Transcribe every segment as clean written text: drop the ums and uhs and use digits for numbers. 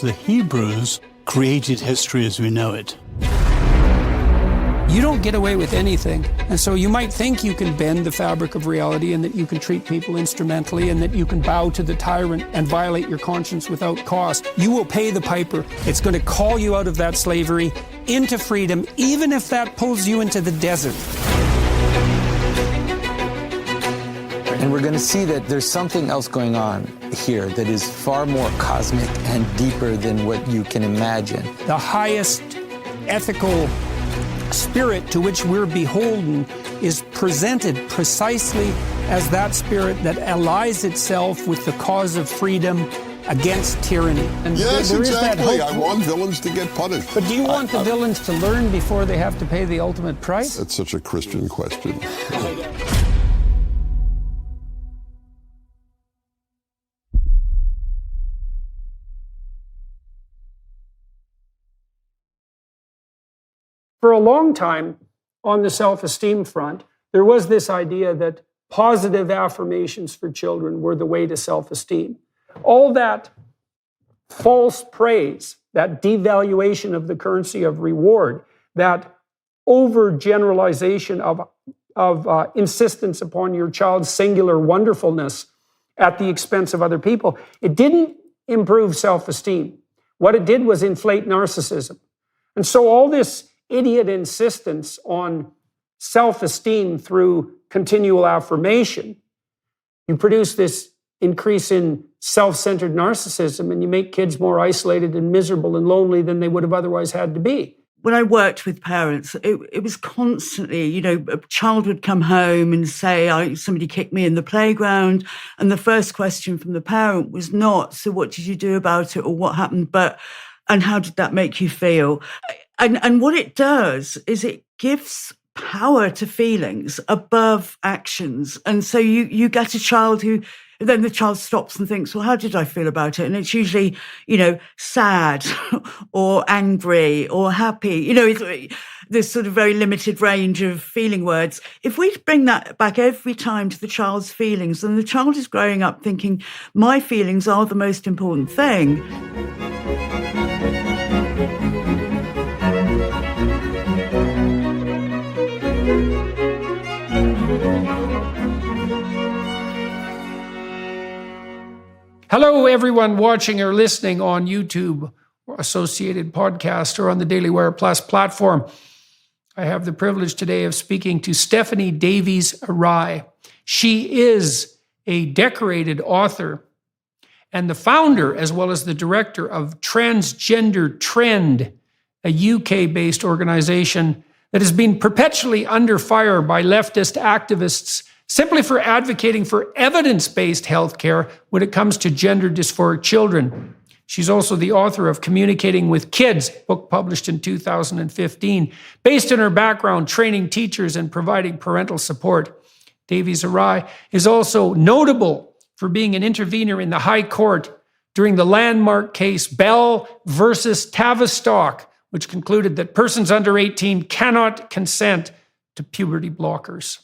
The Hebrews created history as we know it. You don't get away with anything. And so you might think you can bend the fabric of reality and that you can treat people instrumentally and that you can bow to the tyrant and violate your conscience without cost. You will pay the piper. It's going to call you out of that slavery into freedom, even if that pulls you into the desert. And we're going to see that there's something else going on here that is far more cosmic and deeper than what you can imagine. The highest ethical spirit to which we're beholden is presented precisely as that spirit that allies itself with the cause of freedom against tyranny. And yes, exactly. I want villains to get punished. But do you want the villains to learn before they have to pay the ultimate price? That's such a Christian question. For a long time, on the self-esteem front, there was this idea that positive affirmations for children were the way to self-esteem. All that false praise, that devaluation of the currency of reward, that overgeneralization of insistence upon your child's singular wonderfulness at the expense of other people, it didn't improve self-esteem. What it did was inflate narcissism. And so all this idiot insistence on self-esteem through continual affirmation, you produce this increase in self-centered narcissism and you make kids more isolated and miserable and lonely than they would have otherwise had to be. When I worked with parents, it was constantly, a child would come home and say, somebody kicked me in the playground. And the first question from the parent was not, so what did you do about it or what happened, but, and how did that make you feel? And what it does is it gives power to feelings above actions. And so you get a child who, then the child stops and thinks, well, how did I feel about it? And it's usually, sad or angry or happy. This sort of very limited range of feeling words. If we bring that back every time to the child's feelings, then the child is growing up thinking, my feelings are the most important thing. Hello, everyone watching or listening on YouTube or Associated Podcast or on the Daily Wire Plus platform. I have the privilege today of speaking to Stephanie DaviesArai. She is a decorated author and the founder, as well as the director of Transgender Trend, a UK-based organization that has been perpetually under fire by leftist activists simply for advocating for evidence-based healthcare when it comes to gender dysphoric children. She's also the author of Communicating with Kids, book published in 2015, based on her background training teachers and providing parental support. DaviesArai is also notable for being an intervener in the High Court during the landmark case Bell versus Tavistock, which concluded that persons under 18 cannot consent to puberty blockers.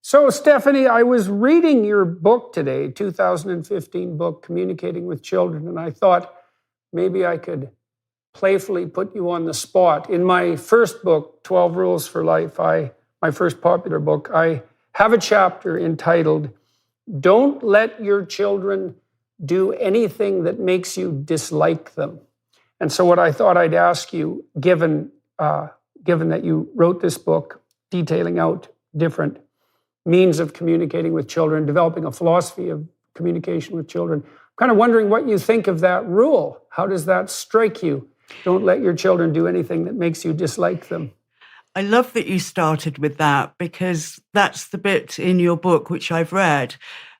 So, Stephanie, I was reading your book today, 2015 book, Communicating with Children, and I thought maybe I could playfully put you on the spot. In my first book, 12 Rules for Life, my first popular book, I have a chapter entitled, Don't Let Your Children Do Anything That Makes You Dislike Them. And so what I thought I'd ask you, given that you wrote this book detailing out different means of communicating with children, developing a philosophy of communication with children. I'm kind of wondering what you think of that rule. How does that strike you? Don't let your children do anything that makes you dislike them. I love that you started with that because that's the bit in your book which I've read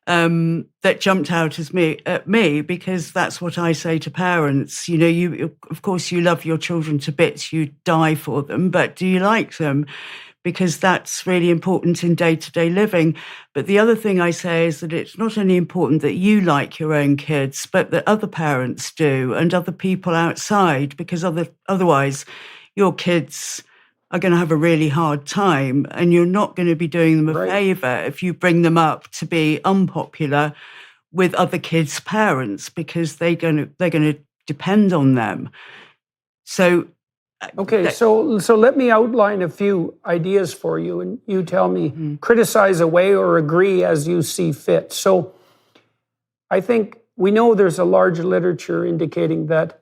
that jumped out at me because that's what I say to parents. You of course you love your children to bits, you die for them, but do you like them? Because that's really important in day-to-day living. But the other thing I say is that it's not only important that you like your own kids, but that other parents do and other people outside, because otherwise your kids are going to have a really hard time and you're not going to be doing them a favor if you bring them up to be unpopular with other kids' parents, because they're going to depend on them. So, okay, so let me outline a few ideas for you, and you tell me, criticize away or agree as you see fit. So I think we know there's a large literature indicating that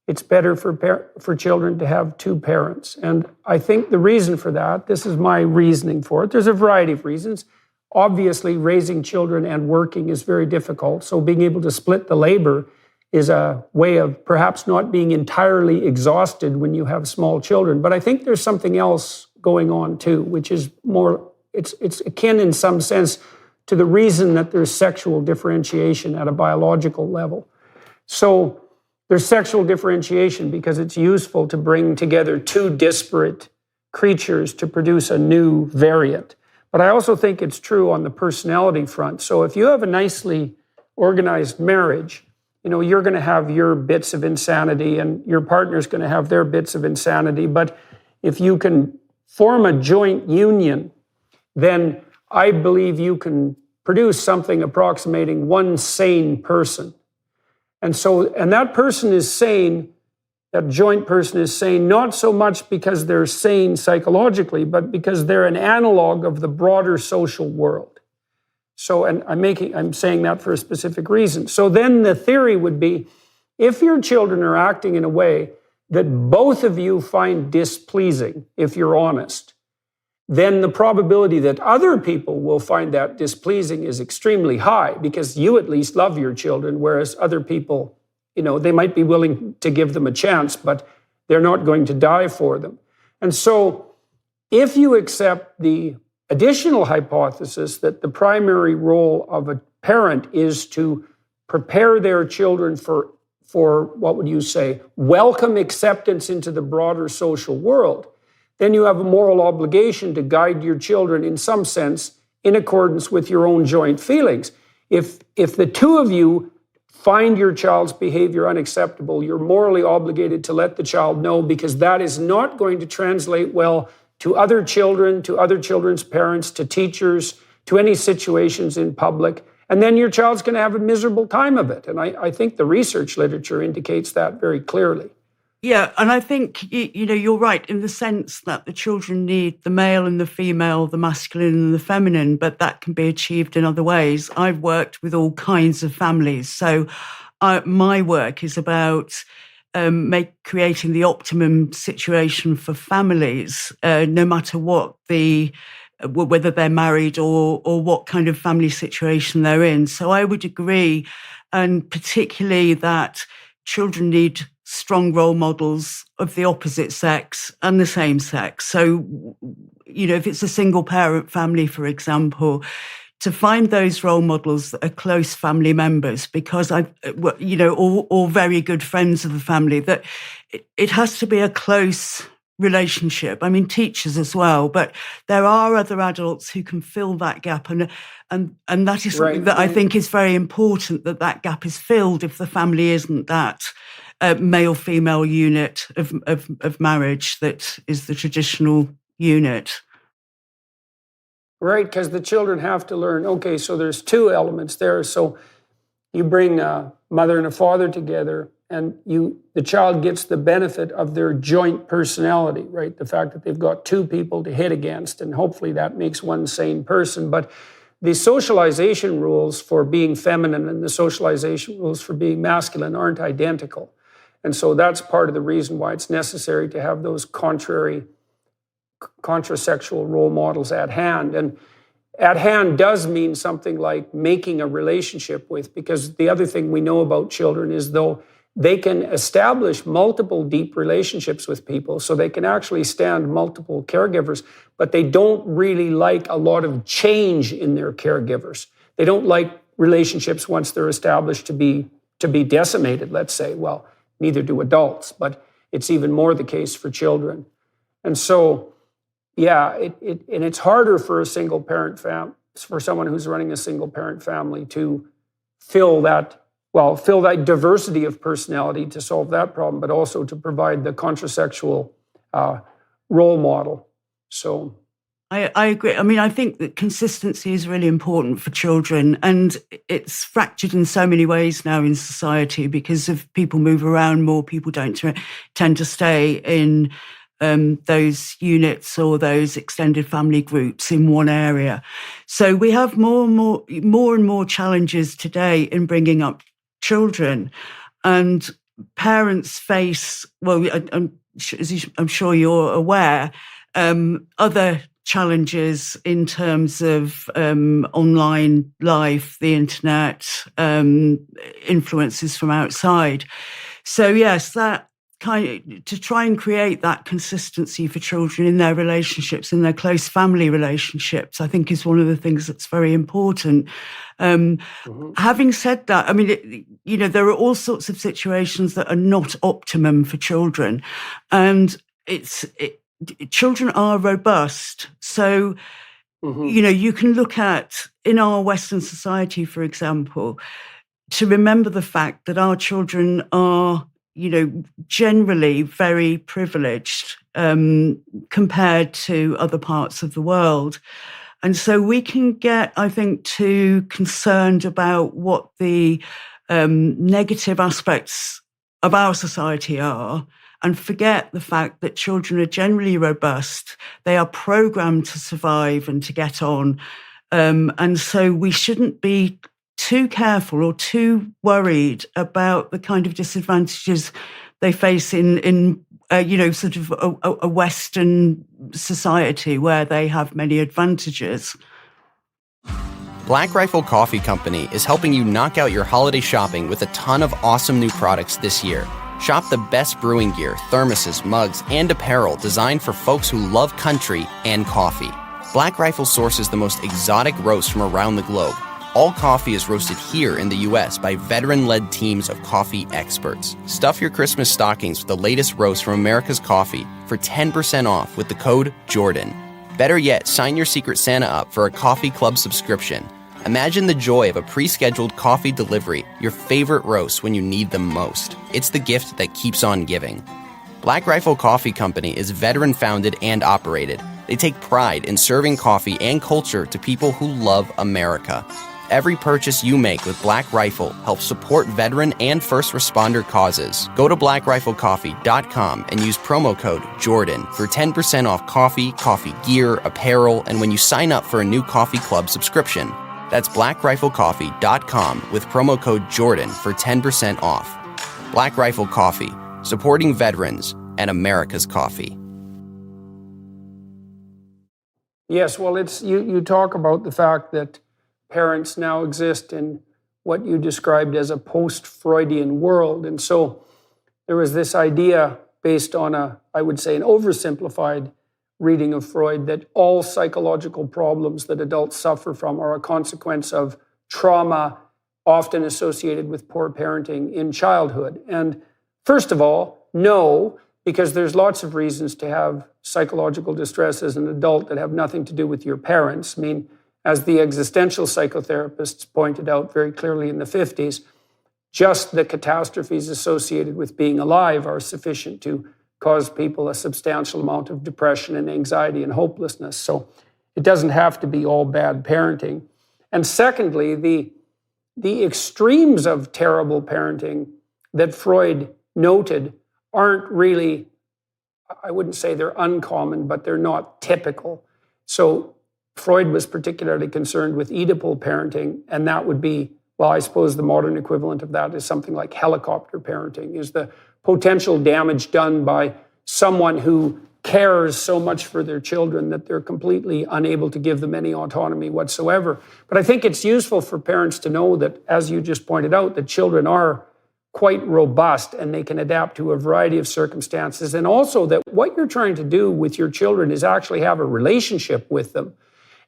it's better for children to have two parents. And I think the reason for that, this is my reasoning for it, there's a variety of reasons. Obviously, raising children and working is very difficult. So being able to split the labor is a way of perhaps not being entirely exhausted when you have small children. But I think there's something else going on too, which is more, it's akin in some sense to the reason that there's sexual differentiation at a biological level. So there's sexual differentiation because it's useful to bring together two disparate creatures to produce a new variant. But I also think it's true on the personality front. So if you have a nicely organized marriage, you're going to have your bits of insanity and your partner's going to have their bits of insanity. But if you can form a joint union, then I believe you can produce something approximating one sane person. And that person is sane, that joint person is sane, not so much because they're sane psychologically, but because they're an analog of the broader social world. So, and I'm saying that for a specific reason. So then the theory would be, if your children are acting in a way that both of you find displeasing, if you're honest, then the probability that other people will find that displeasing is extremely high, because you at least love your children, whereas other people, they might be willing to give them a chance, but they're not going to die for them. And so if you accept the additional hypothesis that the primary role of a parent is to prepare their children for what would you say, welcome acceptance into the broader social world, then you have a moral obligation to guide your children in some sense in accordance with your own joint feelings. If the two of you find your child's behavior unacceptable, you're morally obligated to let the child know, because that is not going to translate well to other children, to other children's parents, to teachers, to any situations in public. And then your child's going to have a miserable time of it. And I think the research literature indicates that very clearly. Yeah, and I think, you're right in the sense that the children need the male and the female, the masculine and the feminine, but that can be achieved in other ways. I've worked with all kinds of families. So my work is about creating the optimum situation for families, no matter what whether they're married or what kind of family situation they're in. So I would agree, and particularly that children need strong role models of the opposite sex and the same sex. So, if it's a single parent family, for example, to find those role models that are close family members, because or very good friends of the family, that it has to be a close relationship. I mean, teachers as well, but there are other adults who can fill that gap, and that is something that I think is very important, that gap is filled if the family isn't that male-female unit of marriage that is the traditional unit. Right, because the children have to learn, okay, so there's two elements there. So you bring a mother and a father together, and the child gets the benefit of their joint personality, right? The fact that they've got two people to hit against, and hopefully that makes one sane person. But the socialization rules for being feminine and the socialization rules for being masculine aren't identical. And so that's part of the reason why it's necessary to have those contrasexual role models at hand. And at hand does mean something like making a relationship with, because the other thing we know about children is, though they can establish multiple deep relationships with people, so they can actually stand multiple caregivers, but they don't really like a lot of change in their caregivers. They don't like relationships once they're established to be decimated, let's say. Well, neither do adults, but it's even more the case for children. And so, yeah, it's harder for a single parent for someone who's running a single parent family to fill that diversity of personality to solve that problem, but also to provide the contrasexual role model. So, I agree. I mean, I think that consistency is really important for children, and it's fractured in so many ways now in society because of people move around more. People don't tend to stay in those units or those extended family groups in one area. So we have more and more challenges today in bringing up children, and parents face, well, as I'm sure you're aware, other challenges in terms of online life, the internet, influences from outside. So yes, that to try and create that consistency for children in their relationships, in their close family relationships, I think is one of the things that's very important. Having said that, I mean, there are all sorts of situations that are not optimum for children, and children are robust. So, you can look at, in our Western society, for example, to remember the fact that our children are, generally very privileged compared to other parts of the world. And so we can get, I think, too concerned about what the negative aspects of our society are, and forget the fact that children are generally robust. They are programmed to survive and to get on. And so we shouldn't be too careful or too worried about the kind of disadvantages they face in sort of a Western society where they have many advantages. Black Rifle Coffee Company is helping you knock out your holiday shopping with a ton of awesome new products this year. Shop the best brewing gear, thermoses, mugs, and apparel designed for folks who love country and coffee. Black Rifle sources the most exotic roasts from around the globe. All coffee is roasted here in the U.S. by veteran-led teams of coffee experts. Stuff your Christmas stockings with the latest roast from America's coffee for 10% off with the code JORDAN. Better yet, sign your Secret Santa up for a coffee club subscription. Imagine the joy of a pre-scheduled coffee delivery, your favorite roast when you need them most. It's the gift that keeps on giving. Black Rifle Coffee Company is veteran-founded and operated. They take pride in serving coffee and culture to people who love America. Every purchase you make with Black Rifle helps support veteran and first responder causes. Go to blackriflecoffee.com and use promo code JORDAN for 10% off coffee, coffee gear, apparel, and when you sign up for a new coffee club subscription. That's blackriflecoffee.com with promo code JORDAN for 10% off. Black Rifle Coffee, supporting veterans and America's coffee. Yes, well, you talk about the fact that parents now exist in what you described as a post-Freudian world. And so there was this idea based on I would say, an oversimplified reading of Freud, that all psychological problems that adults suffer from are a consequence of trauma, often associated with poor parenting in childhood. And first of all, no, because there's lots of reasons to have psychological distress as an adult that have nothing to do with your parents. I mean, as the existential psychotherapists pointed out very clearly in the 50s, just the catastrophes associated with being alive are sufficient to cause people a substantial amount of depression and anxiety and hopelessness. So it doesn't have to be all bad parenting. And secondly, the extremes of terrible parenting that Freud noted aren't really, I wouldn't say they're uncommon, but they're not typical. So Freud was particularly concerned with Oedipal parenting, and that would be, well, I suppose the modern equivalent of that is something like helicopter parenting, is the potential damage done by someone who cares so much for their children that they're completely unable to give them any autonomy whatsoever. But I think it's useful for parents to know that, as you just pointed out, that children are quite robust and they can adapt to a variety of circumstances. And also that what you're trying to do with your children is actually have a relationship with them.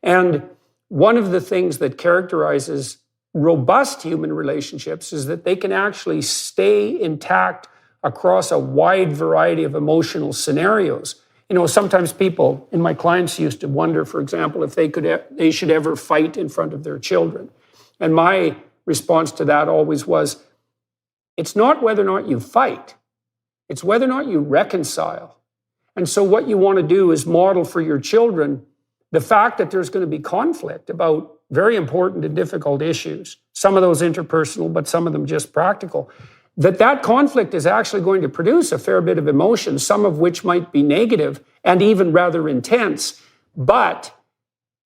And one of the things that characterizes robust human relationships is that they can actually stay intact across a wide variety of emotional scenarios. You know, sometimes people in my clients used to wonder, for example, if they should ever fight in front of their children. And my response to that always was, it's not whether or not you fight, it's whether or not you reconcile. And so what you want to do is model for your children the fact that there's going to be conflict about very important and difficult issues, some of those interpersonal, but some of them just practical, that conflict is actually going to produce a fair bit of emotion, some of which might be negative and even rather intense, but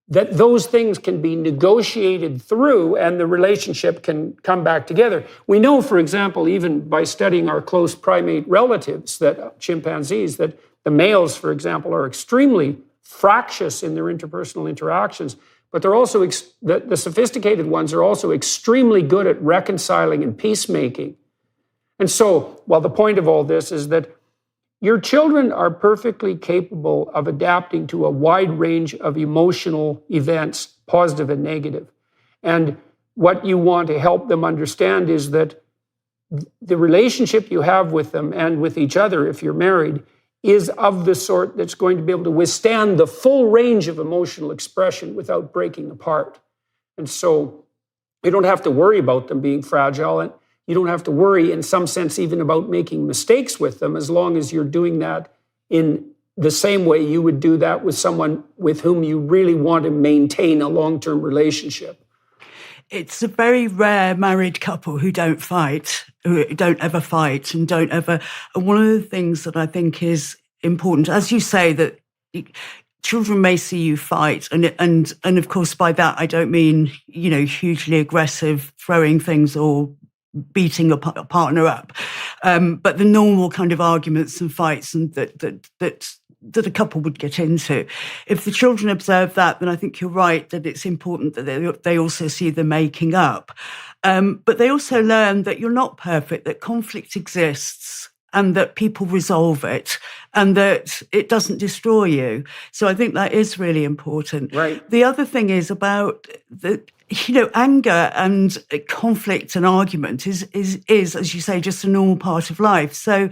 that those things can be negotiated through and the relationship can come back together. We know, for example, even by studying our close primate relatives, that chimpanzees, that the males, for example, are extremely fractious in their interpersonal interactions, but they're also, the sophisticated ones are also extremely good at reconciling and peacemaking. And so, well, the point of all this is that your children are perfectly capable of adapting to a wide range of emotional events, positive and negative. And what you want to help them understand is that the relationship you have with them and with each other, if you're married, is of the sort that's going to be able to withstand the full range of emotional expression without breaking apart. And so you don't have to worry about them being fragile, and you don't have to worry, in some sense, even about making mistakes with them, as long as you're doing that in the same way you would do that with someone with whom you really want to maintain a long-term relationship. It's a very rare married couple who don't fight, who don't ever fight and don't ever. And one of the things that I think is important, as you say, that children may see you fight, and of course by that I don't mean, hugely aggressive, throwing things or beating your partner up, but the normal kind of arguments and fights and that a couple would get into. If the children observe that, then I think you're right that it's important that they also see the making up. But they also learn that you're not perfect, that conflict exists and that people resolve it and that it doesn't destroy you. So I think that is really important. Right. The other thing is about anger and conflict and argument is, as you say, just a normal part of life. So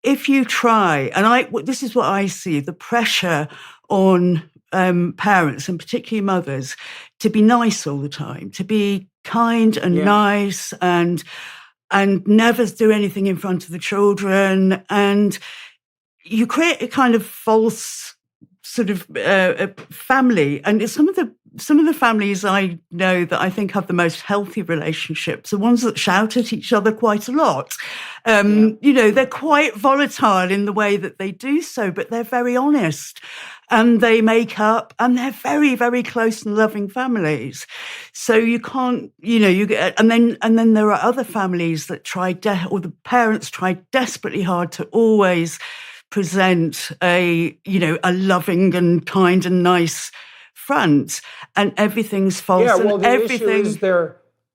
if you try, and this is what I see, the pressure on parents and particularly mothers to be nice all the time, to be kind and nice and never do anything in front of the children. And you create a kind of false sort of family. And some of the families I know that I think have the most healthy relationships are ones that shout at each other quite a lot. They're quite volatile in the way that they do so, but they're very honest and they make up and they're very, very close and loving families. So you can't, and then there are other families that or the parents try desperately hard to always present a loving and kind and nice front, and everything's false. Yeah, well, the issue is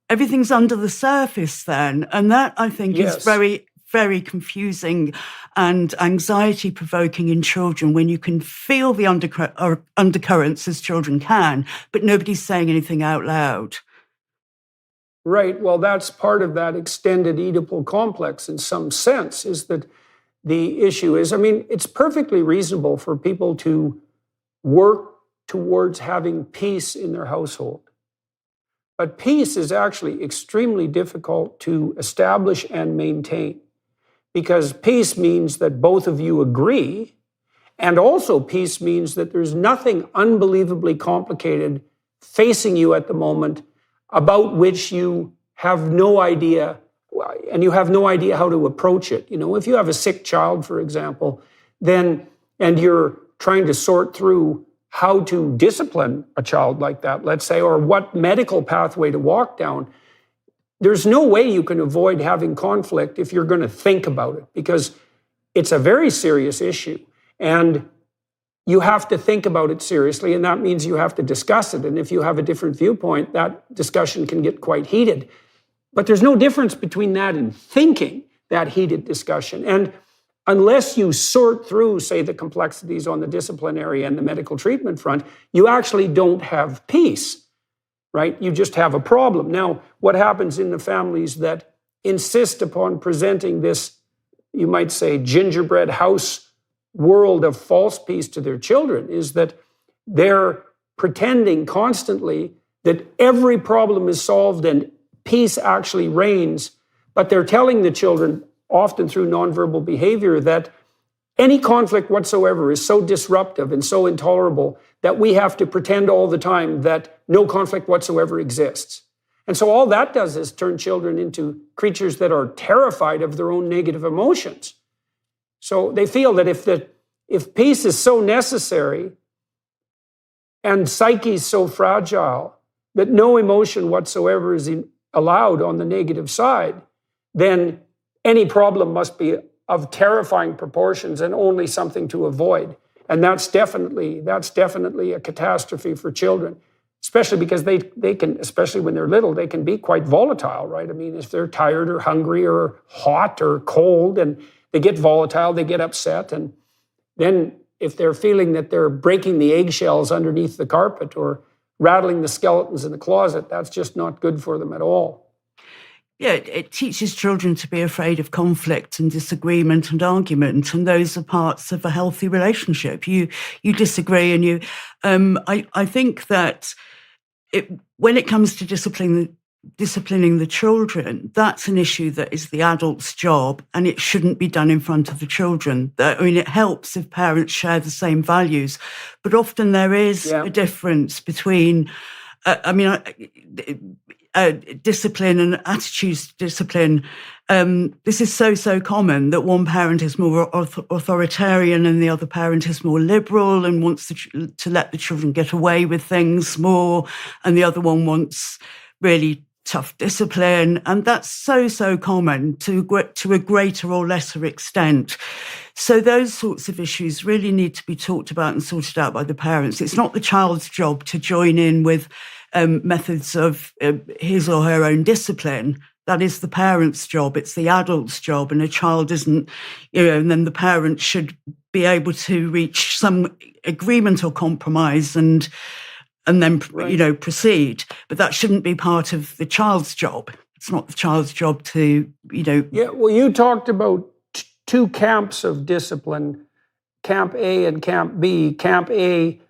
everything's under the surface then, and that I think is very, very confusing and anxiety provoking in children when you can feel the undercurrents as children can, but nobody's saying anything out loud. Right. Well, that's part of that extended Oedipal complex in some sense, is that the issue is, it's perfectly reasonable for people to work towards having peace in their household. But peace is actually extremely difficult to establish and maintain, because peace means that both of you agree, and also peace means that there's nothing unbelievably complicated facing you at the moment about which you have no idea, and you have no idea how to approach it. If you have a sick child, for example, and you're trying to sort through how to discipline a child like that, let's say, or what medical pathway to walk down, there's no way you can avoid having conflict if you're going to think about it, because it's a very serious issue. And you have to think about it seriously, and that means you have to discuss it. And if you have a different viewpoint, that discussion can get quite heated. But there's no difference between that and thinking that heated discussion. And unless you sort through, say, the complexities on the disciplinary and the medical treatment front, you actually don't have peace, right? You just have a problem. Now, what happens in the families that insist upon presenting this, you might say, gingerbread house world of false peace to their children is that they're pretending constantly that every problem is solved and peace actually reigns, but they're telling the children, often through nonverbal behavior, that any conflict whatsoever is so disruptive and so intolerable that we have to pretend all the time that no conflict whatsoever exists. And so all that does is turn children into creatures that are terrified of their own negative emotions. So they feel that if peace is so necessary and psyche is so fragile that no emotion whatsoever is allowed on the negative side, then any problem must be of terrifying proportions and only something to avoid. And that's definitely a catastrophe for children, especially because they can, especially when they're little, they can be quite volatile, right? I mean, if they're tired or hungry or hot or cold and they get volatile, they get upset. And then if they're feeling that they're breaking the eggshells underneath the carpet or rattling the skeletons in the closet, that's just not good for them at all. Yeah, it teaches children to be afraid of conflict and disagreement and argument, and those are parts of a healthy relationship. You disagree, and you. I think that when it comes to disciplining the children, that's an issue that is the adult's job, and it shouldn't be done in front of the children. I mean, it helps if parents share the same values, but often there is a difference between. Discipline and attitudes to discipline. This is so common that one parent is more authoritarian and the other parent is more liberal and wants to let the children get away with things more, and the other one wants really tough discipline. And that's so common to a greater or lesser extent. So those sorts of issues really need to be talked about and sorted out by the parents. It's not the child's job to join in with methods of his or her own discipline. That is the parent's job. It's the adult's job, and a child isn't, and then the parent should be able to reach some agreement or compromise and then, proceed. But that shouldn't be part of the child's job. It's not the child's job to, Yeah, well, you talked about two camps of discipline, Camp A and Camp B. Camp A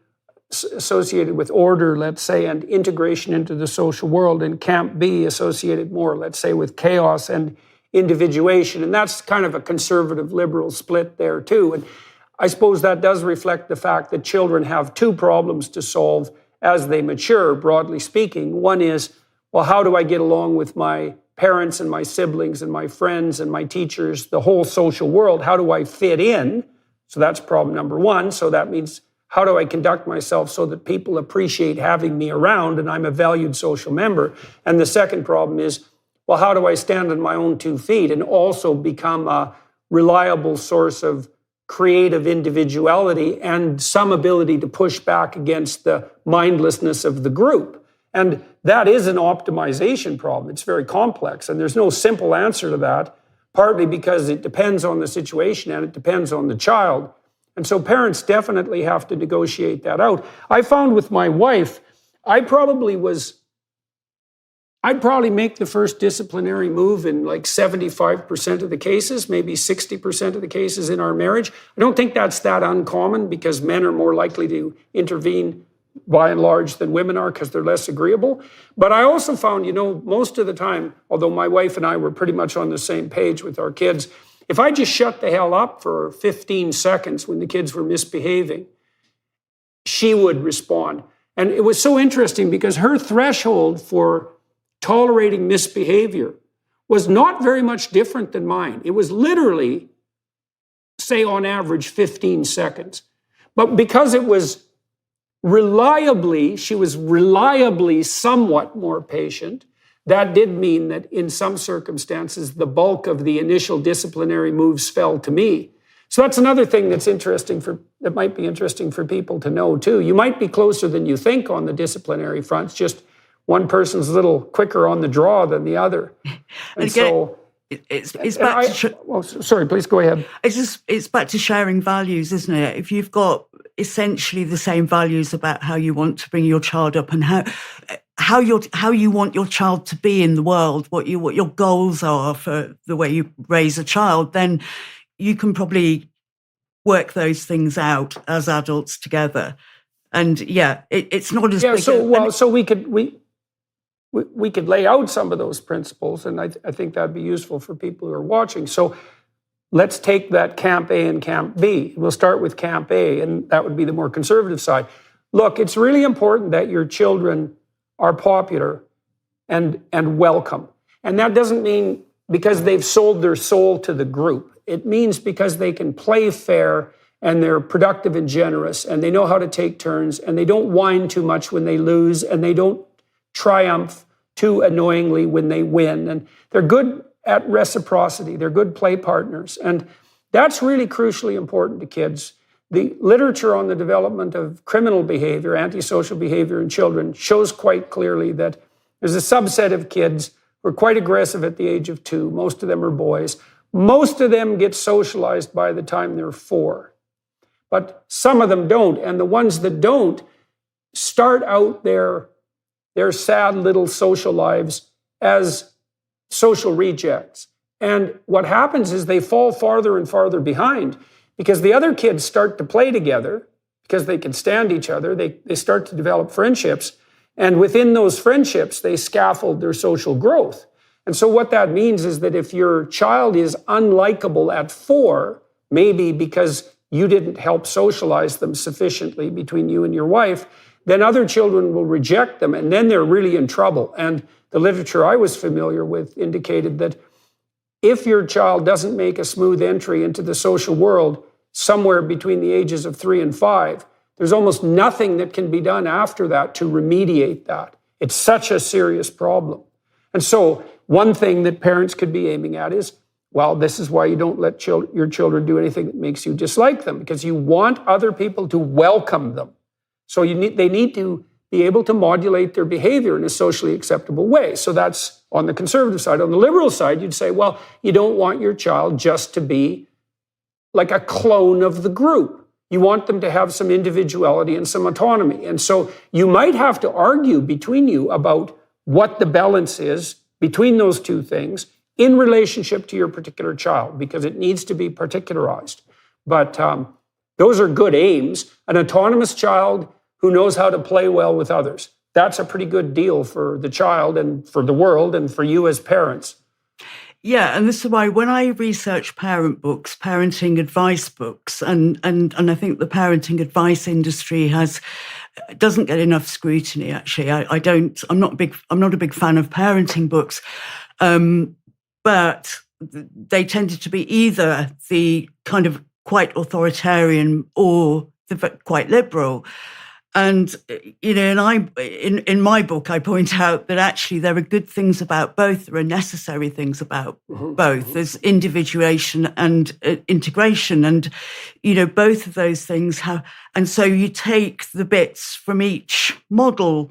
associated with order, let's say, and integration into the social world, and Camp B associated more, let's say, with chaos and individuation. And that's kind of a conservative liberal split there too. And I suppose that does reflect the fact that children have two problems to solve as they mature, broadly speaking. One is, well, how do I get along with my parents and my siblings and my friends and my teachers, the whole social world? How do I fit in? So that's problem number one. So that means, how do I conduct myself so that people appreciate having me around and I'm a valued social member? And the second problem is, well, how do I stand on my own 2 feet and also become a reliable source of creative individuality and some ability to push back against the mindlessness of the group? And that is an optimization problem. It's very complex, and there's no simple answer to that, partly because it depends on the situation and it depends on the child. And so parents definitely have to negotiate that out. I found with my wife, I'd probably make the first disciplinary move in like 75% of the cases, maybe 60% of the cases in our marriage. I don't think that's that uncommon because men are more likely to intervene by and large than women are because they're less agreeable. But I also found, most of the time, although my wife and I were pretty much on the same page with our kids, if I just shut the hell up for 15 seconds when the kids were misbehaving, she would respond. And it was so interesting because her threshold for tolerating misbehavior was not very much different than mine. It was literally, say on average, 15 seconds. But because it was she was reliably somewhat more patient, that did mean that in some circumstances, the bulk of the initial disciplinary moves fell to me. So that's another thing that might be interesting for people to know too. You might be closer than you think on the disciplinary fronts, just one person's a little quicker on the draw than the other. And again, sorry, please go ahead. It's back to sharing values, isn't it? If you've got essentially the same values about how you want to bring your child up and how you want your child to be in the world, what your goals are for the way you raise a child, then you can probably work those things out as adults together. And it's not as big. So we could lay out some of those principles, and I think that'd be useful for people who are watching. So let's take that Camp A and Camp B. We'll start with Camp A, and that would be the more conservative side. look, it's really important that your children are popular and welcome. And that doesn't mean because they've sold their soul to the group. It means because they can play fair and they're productive and generous and they know how to take turns and they don't whine too much when they lose and they don't triumph too annoyingly when they win. And they're good at reciprocity. They're good play partners. And that's really crucially important to kids. The literature on the development of criminal behavior, antisocial behavior in children shows quite clearly that there's a subset of kids who are quite aggressive at the age of 2. Most of them are boys. Most of them get socialized by the time they're 4. But some of them don't. And the ones that don't start out their sad little social lives as social rejects. And what happens is they fall farther and farther behind because the other kids start to play together because they can stand each other. They start to develop friendships. And within those friendships, they scaffold their social growth. And so what that means is that if your child is unlikable at 4, maybe because you didn't help socialize them sufficiently between you and your wife, then other children will reject them, and then they're really in trouble. And the literature I was familiar with indicated that if your child doesn't make a smooth entry into the social world somewhere between the ages of 3 and 5, there's almost nothing that can be done after that to remediate that. It's such a serious problem. And so one thing that parents could be aiming at is, well, this is why you don't let your children do anything that makes you dislike them, because you want other people to welcome them. So they need to be able to modulate their behavior in a socially acceptable way. So that's on the conservative side. On the liberal side, you'd say, well, you don't want your child just to be like a clone of the group. You want them to have some individuality and some autonomy. And so you might have to argue between you about what the balance is between those two things in relationship to your particular child, because it needs to be particularized. But those are good aims. An autonomous child who knows how to play well with others, that's a pretty good deal for the child and for the world and for you as parents. Yeah, and this is why when I research parent books, parenting advice books, and I think the parenting advice industry doesn't get enough scrutiny. Actually, I'm not a big fan of parenting books, but they tended to be either the kind of quite authoritarian or the quite liberal. And, and in my book, I point out that actually there are good things about both. There are necessary things about both. There's individuation and integration. And, both of those things have. And so you take the bits from each model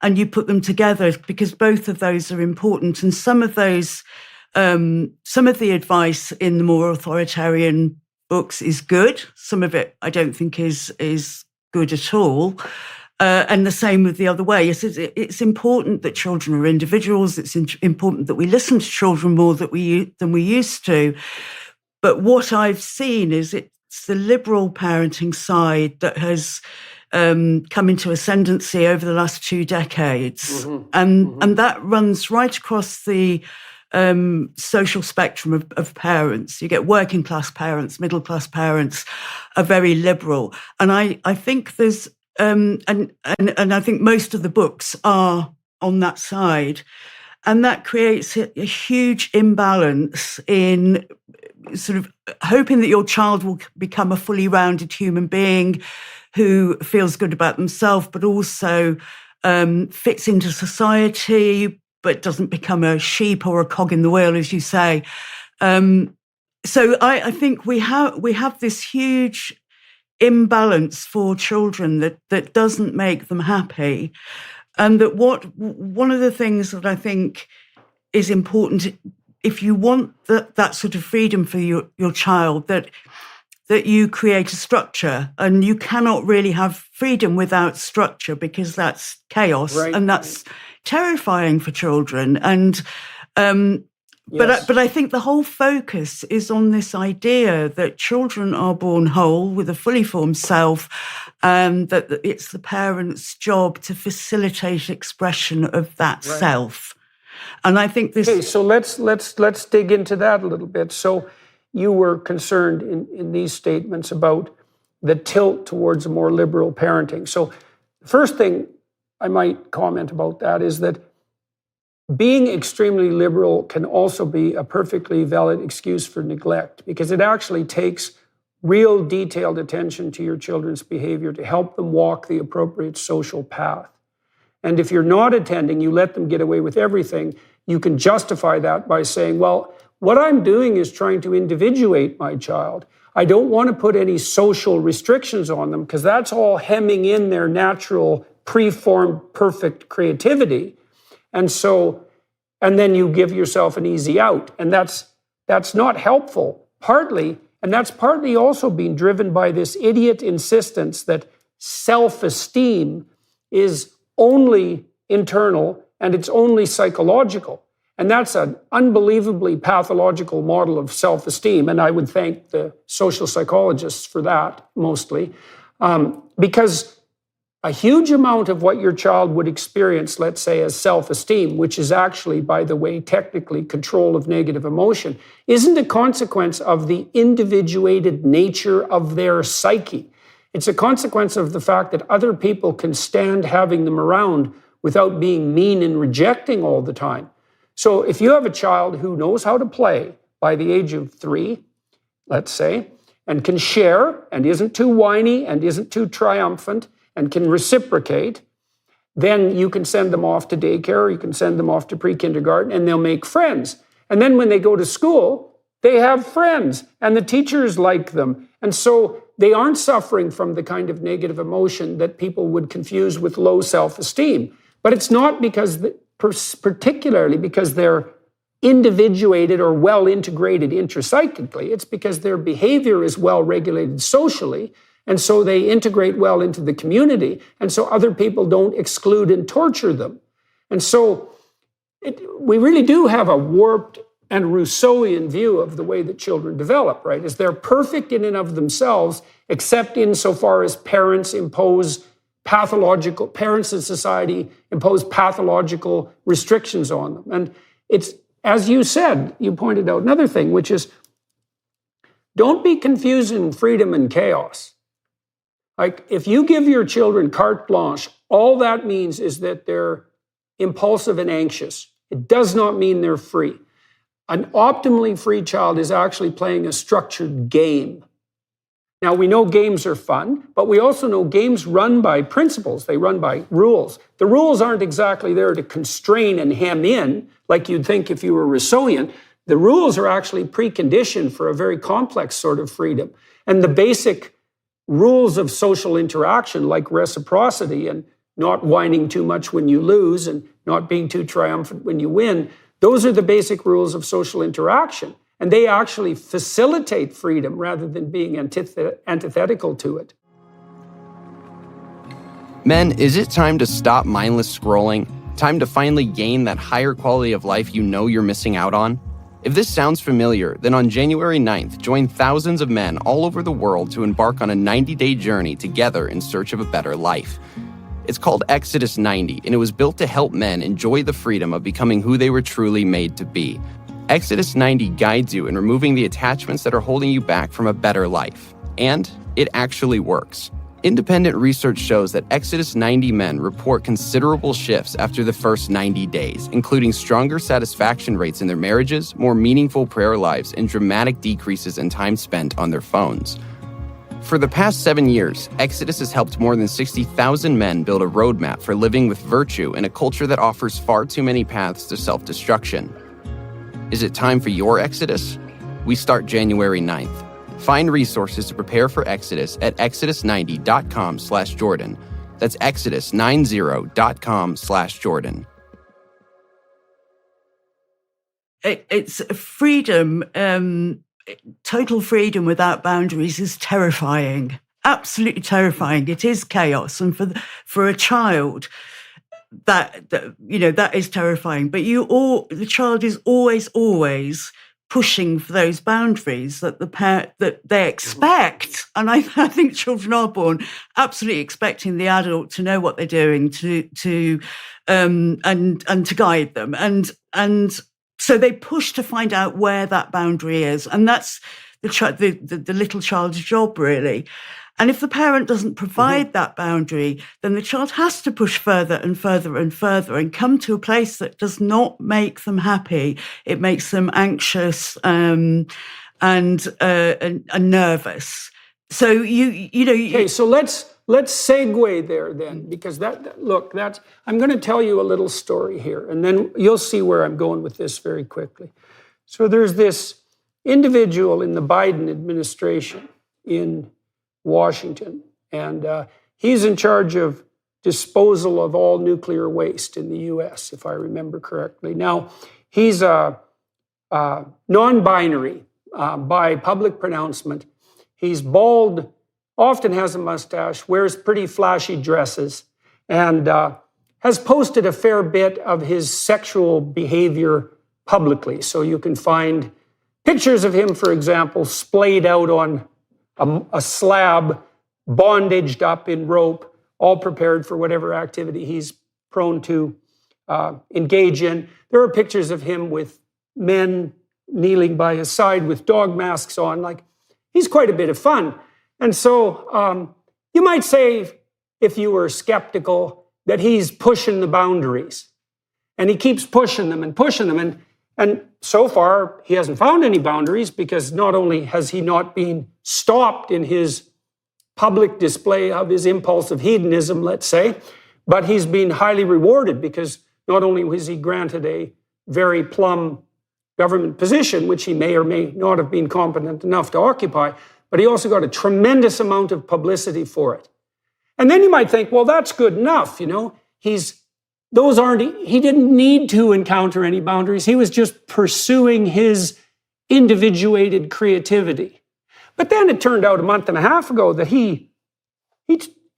and you put them together because both of those are important. And some of those, some of the advice in the more authoritarian books is good. Some of it I don't think is good at all. And the same with the other way. It's important that children are individuals. It's important that we listen to children more than we used to. But what I've seen is it's the liberal parenting side that has come into ascendancy over the last 2 decades. And that runs right across the social spectrum of parents. You get working class parents, middle class parents are very liberal. And I think there's, and I think most of the books are on that side. And that creates a huge imbalance in sort of hoping that your child will become a fully rounded human being who feels good about themselves, but also fits into society, but doesn't become a sheep or a cog in the wheel, as you say. So I think we have this huge imbalance for children that doesn't make them happy. And that one of the things that I think is important, if you want that sort of freedom for your child, that you create a structure, and you cannot really have freedom without structure because that's chaos, right. And that's terrifying for children. And yes. But I think the whole focus is on this idea that children are born whole with a fully formed self, and that it's the parents' job to facilitate expression of that right. self. And I think this. Okay, so let's dig into that a little bit. So you were concerned in these statements about the tilt towards a more liberal parenting. So The first thing I might comment about that is that being extremely liberal can also be a perfectly valid excuse for neglect, because it actually takes real detailed attention to your children's behavior to help them walk the appropriate social path. And if you're not attending, you let them get away with everything, you can justify that by saying, well, what I'm doing is trying to individuate my child. I don't want to put any social restrictions on them because that's all hemming in their natural, preformed, perfect creativity. And then you give yourself an easy out. And that's not helpful, partly. And that's partly also being driven by this idiot insistence that self-esteem is only internal and it's only psychological. And that's an unbelievably pathological model of self-esteem. And I would thank the social psychologists for that mostly, because a huge amount of what your child would experience, let's say, as self-esteem, which is actually, by the way, technically control of negative emotion, isn't a consequence of the individuated nature of their psyche. It's a consequence of the fact that other people can stand having them around without being mean and rejecting all the time. So if you have a child who knows how to play by the age of 3, let's say, and can share and isn't too whiny and isn't too triumphant and can reciprocate, then you can send them off to daycare, or you can send them off to pre-kindergarten, and they'll make friends. And then when they go to school, they have friends, and the teachers like them. And so they aren't suffering from the kind of negative emotion that people would confuse with low self-esteem. But it's not particularly because they're individuated or well integrated intrapsychically. It's because their behavior is well regulated socially, and so they integrate well into the community, and so other people don't exclude and torture them. And so we really do have a warped and Rousseauian view of the way that children develop, right? Is they're perfect in and of themselves, except insofar as parents in society impose pathological restrictions on them. And it's, as you said, you pointed out another thing, which is, don't be confusing freedom and chaos. Like, if you give your children carte blanche, all that means is that they're impulsive and anxious. It does not mean they're free. An optimally free child is actually playing a structured game. Now, we know games are fun, but we also know games run by principles. They run by rules. The rules aren't exactly there to constrain and hem in, like you'd think if you were Rousseauian. The rules are actually preconditioned for a very complex sort of freedom. And the basic rules of social interaction, like reciprocity and not whining too much when you lose and not being too triumphant when you win, those are the basic rules of social interaction. And they actually facilitate freedom rather than being antithetical to it. Men, is it time to stop mindless scrolling? Time to finally gain that higher quality of life you know you're missing out on? If this sounds familiar, then on January 9th, join thousands of men all over the world to embark on a 90-day journey together in search of a better life. It's called Exodus 90, and it was built to help men enjoy the freedom of becoming who they were truly made to be. Exodus 90 guides you in removing the attachments that are holding you back from a better life. And it actually works. Independent research shows that Exodus 90 men report considerable shifts after the first 90 days, including stronger satisfaction rates in their marriages, more meaningful prayer lives, and dramatic decreases in time spent on their phones. For the past 7 years, Exodus has helped more than 60,000 men build a roadmap for living with virtue in a culture that offers far too many paths to self-destruction. Is it time for your Exodus? We start January 9th. Find resources to prepare for Exodus at exodus90.com/Jordan. That's exodus90.com/Jordan. It's freedom. Total freedom without boundaries is terrifying. Absolutely terrifying. It is chaos, and for a child, that is terrifying. But the child is always pushing for those boundaries that that they expect. And I think children are born absolutely expecting the adult to know what they're doing, to guide them, and so they push to find out where that boundary is, and that's the little child's job, really. And if the parent doesn't provide that boundary, then the child has to push further and further and further and come to a place that does not make them happy. It makes them anxious and nervous. So Okay, so let's segue there then, because I'm going to tell you a little story here, and then you'll see where I'm going with this very quickly. So there's this individual in the Biden administration in Washington, and he's in charge of disposal of all nuclear waste in the U.S., if I remember correctly. Now, he's a non-binary by public pronouncement. He's bald, often has a mustache, wears pretty flashy dresses, and has posted a fair bit of his sexual behavior publicly. So you can find pictures of him, for example, splayed out on a slab, bondaged up in rope, all prepared for whatever activity he's prone to engage in. There are pictures of him with men kneeling by his side with dog masks on. Like, he's quite a bit of fun. And so you might say, if you were skeptical, that he's pushing the boundaries. And he keeps pushing them and pushing them. And so far, he hasn't found any boundaries, because not only has he not been stopped in his public display of his impulsive hedonism, let's say, but he's been highly rewarded, because not only was he granted a very plum government position, which he may or may not have been competent enough to occupy, but he also got a tremendous amount of publicity for it. And then you might think, well, that's good enough, he didn't need to encounter any boundaries. He was just pursuing his individuated creativity. But then it turned out a month and a half ago that he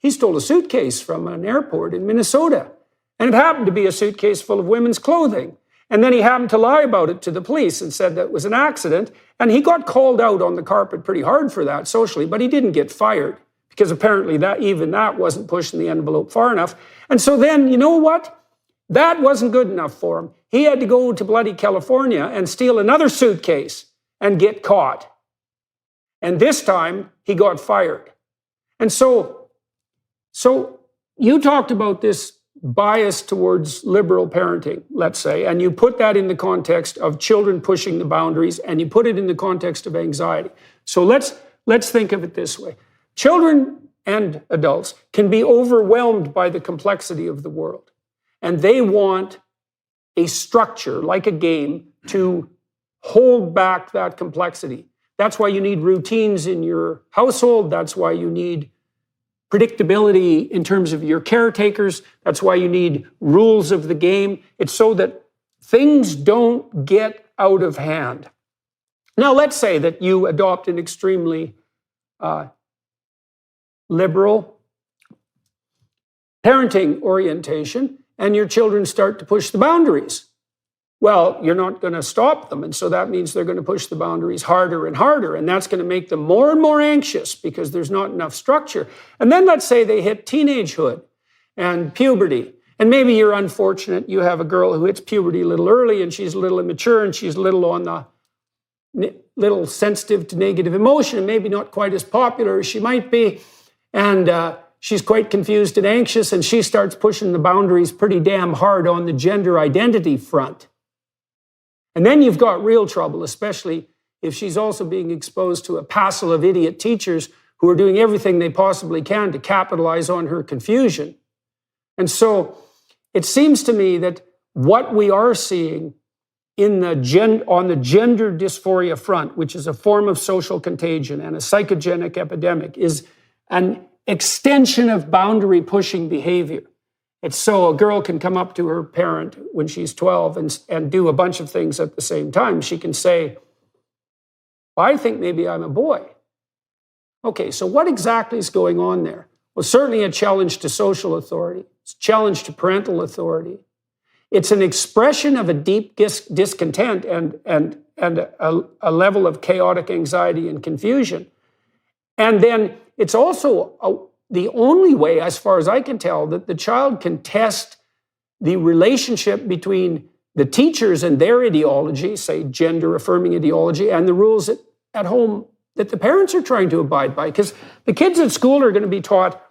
stole a suitcase from an airport in Minnesota. And it happened to be a suitcase full of women's clothing. And then he happened to lie about it to the police and said that it was an accident. And he got called out on the carpet pretty hard for that socially, but he didn't get fired, because apparently that wasn't pushing the envelope far enough. And so then, you know what? That wasn't good enough for him. He had to go to bloody California and steal another suitcase and get caught. And this time, he got fired. And so you talked about this bias towards liberal parenting, let's say, and you put that in the context of children pushing the boundaries, and you put it in the context of anxiety. So let's think of it this way. Children and adults can be overwhelmed by the complexity of the world, and they want a structure, like a game, to hold back that complexity. That's why you need routines in your household. That's why you need predictability in terms of your caretakers. That's why you need rules of the game. It's so that things don't get out of hand. Now, let's say that you adopt an extremely liberal parenting orientation, and your children start to push the boundaries. Well, you're not going to stop them, and so that means they're going to push the boundaries harder and harder, and that's going to make them more and more anxious, because there's not enough structure. And then let's say they hit teenagehood and puberty, and maybe you're unfortunate, you have a girl who hits puberty a little early, and she's a little immature, and she's a little sensitive to negative emotion, and maybe not quite as popular as she might be, and she's quite confused and anxious, and she starts pushing the boundaries pretty damn hard on the gender identity front. And then you've got real trouble, especially if she's also being exposed to a passel of idiot teachers who are doing everything they possibly can to capitalize on her confusion. And so it seems to me that what we are seeing on the gender dysphoria front, which is a form of social contagion and a psychogenic epidemic, is an extension of boundary pushing behavior. It's so a girl can come up to her parent when she's 12 and do a bunch of things at the same time. She can say, well, I think maybe I'm a boy. Okay, so what exactly is going on there? Well, certainly a challenge to social authority. It's a challenge to parental authority. It's an expression of a deep discontent and a level of chaotic anxiety and confusion. And then it's also the only way, as far as I can tell, that the child can test the relationship between the teachers and their ideology, say gender-affirming ideology, and the rules at home that the parents are trying to abide by. Because the kids at school are going to be taught,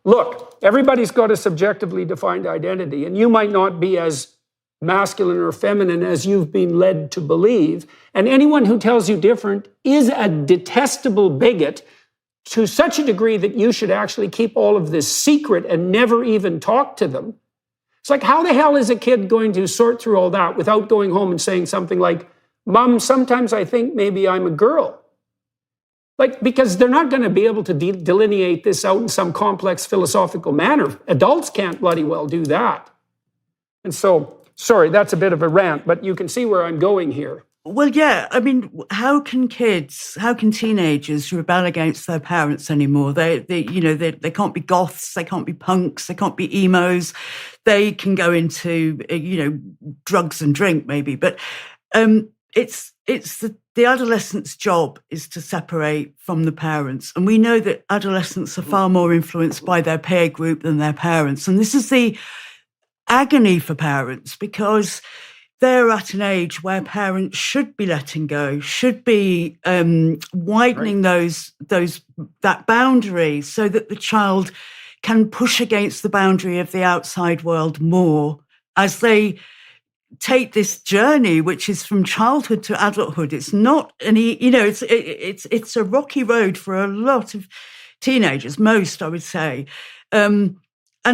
look, everybody's got a subjectively defined identity, and you might not be as masculine or feminine as you've been led to believe. And anyone who tells you different is a detestable bigot to such a degree that you should actually keep all of this secret and never even talk to them. It's like, how the hell is a kid going to sort through all that without going home and saying something like, Mom, sometimes I think maybe I'm a girl? Like, because they're not going to be able to delineate this out in some complex philosophical manner. Adults can't bloody well do that. And so, sorry, that's a bit of a rant, but you can see where I'm going here. Well, yeah. I mean, how can teenagers rebel against their parents anymore? They can't be goths, they can't be punks, they can't be emos. They can go into, drugs and drink maybe. But it's the adolescent's job is to separate from the parents. And we know that adolescents are far more influenced by their peer group than their parents. And this is the agony for parents, because they're at an age where parents should be letting go, should be widening that boundary so that the child can push against the boundary of the outside world more as they take this journey, which is from childhood to adulthood. It's not it's a rocky road for a lot of teenagers, most, I would say. And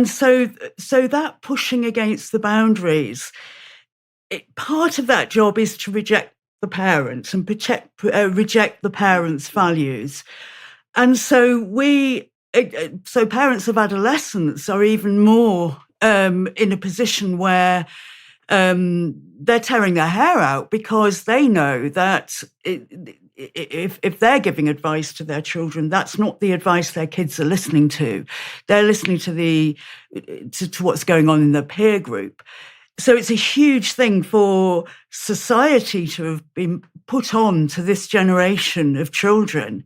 so that pushing against the boundaries, part of that job is to reject the parents and reject the parents' values. And so parents of adolescents are even more in a position where they're tearing their hair out, because they know that if they're giving advice to their children, that's not the advice their kids are listening to. They're listening to what's going on in their peer group. So it's a huge thing for society to have been put on to this generation of children,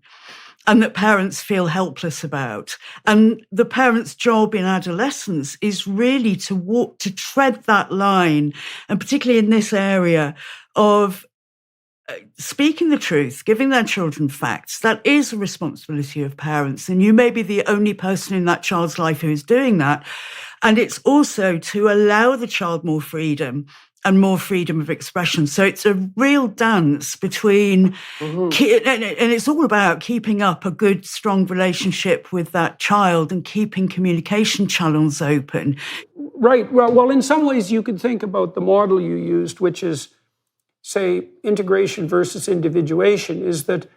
and that parents feel helpless about. And the parents' job in adolescence is really to tread that line, and particularly in this area of speaking the truth, giving their children facts. That is a responsibility of parents. And you may be the only person in that child's life who is doing that. And it's also to allow the child more freedom and more freedom of expression. So it's a real dance between, and it's all about keeping up a good, strong relationship with that child and keeping communication channels open. Right. Well, in some ways you could think about the model you used, which is, say, integration versus individuation, is that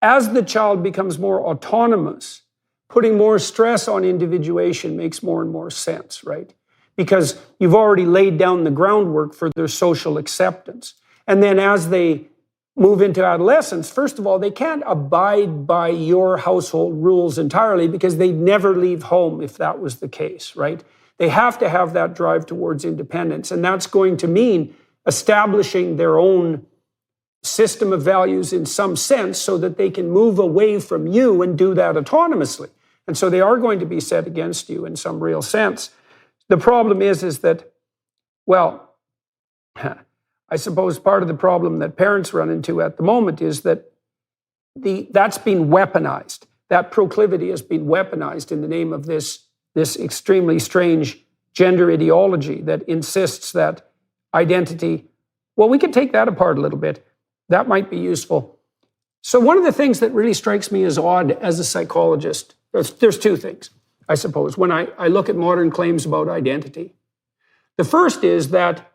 as the child becomes more autonomous, putting more stress on individuation makes more and more sense, right? Because you've already laid down the groundwork for their social acceptance. And then as they move into adolescence, first of all, they can't abide by your household rules entirely, because they'd never leave home if that was the case, right? They have to have that drive towards independence. And that's going to mean establishing their own system of values in some sense, so that they can move away from you and do that autonomously. And so they are going to be set against you in some real sense. The problem is that, well, I suppose part of the problem that parents run into at the moment is that that's been weaponized. That proclivity has been weaponized in the name of this extremely strange gender ideology that insists that identity, well, we could take that apart a little bit. That might be useful. So one of the things that really strikes me as odd as a psychologist, there's two things, I suppose, when I look at modern claims about identity. The first is that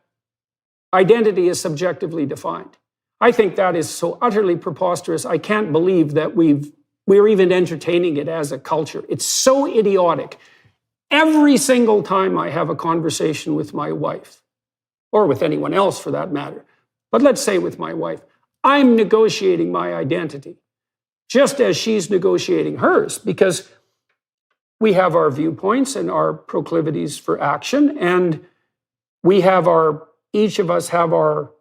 identity is subjectively defined. I think that is so utterly preposterous. I can't believe that we're even entertaining it as a culture. It's so idiotic. Every single time I have a conversation with my wife, or with anyone else for that matter, but let's say with my wife, I'm negotiating my identity, just as she's negotiating hers, because we have our viewpoints and our proclivities for action, and each of us have our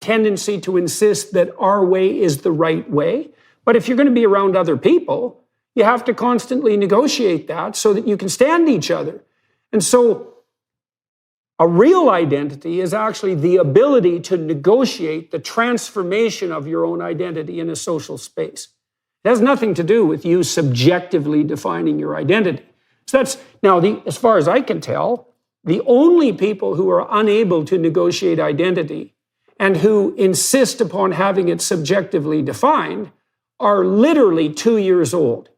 tendency to insist that our way is the right way. But if you're going to be around other people, you have to constantly negotiate that so that you can stand each other. And so A real identity is actually the ability to negotiate the transformation of your own identity in a social space. It has nothing to do with you subjectively defining your identity. So that's, now, as far as I can tell, the only people who are unable to negotiate identity and who insist upon having it subjectively defined are literally 2 years old.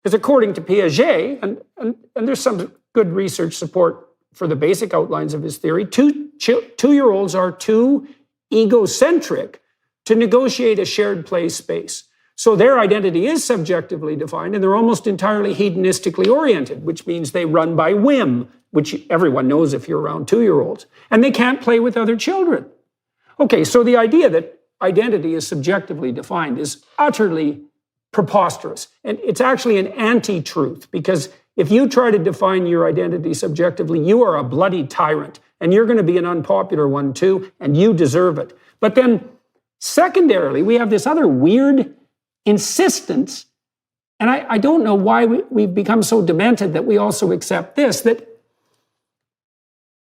Because according to Piaget, and there's some good research support for the basic outlines of his theory, two-year-olds are too egocentric to negotiate a shared play space. So their identity is subjectively defined, and they're almost entirely hedonistically oriented, which means they run by whim, which everyone knows if you're around 2-year-olds, and they can't play with other children. Okay, so the idea that identity is subjectively defined is utterly preposterous, and it's actually an anti-truth, because if you try to define your identity subjectively, you are a bloody tyrant, and you're going to be an unpopular one too, and you deserve it. But then, secondarily, we have this other weird insistence, and I don't know why we've become so demented that we also accept this, that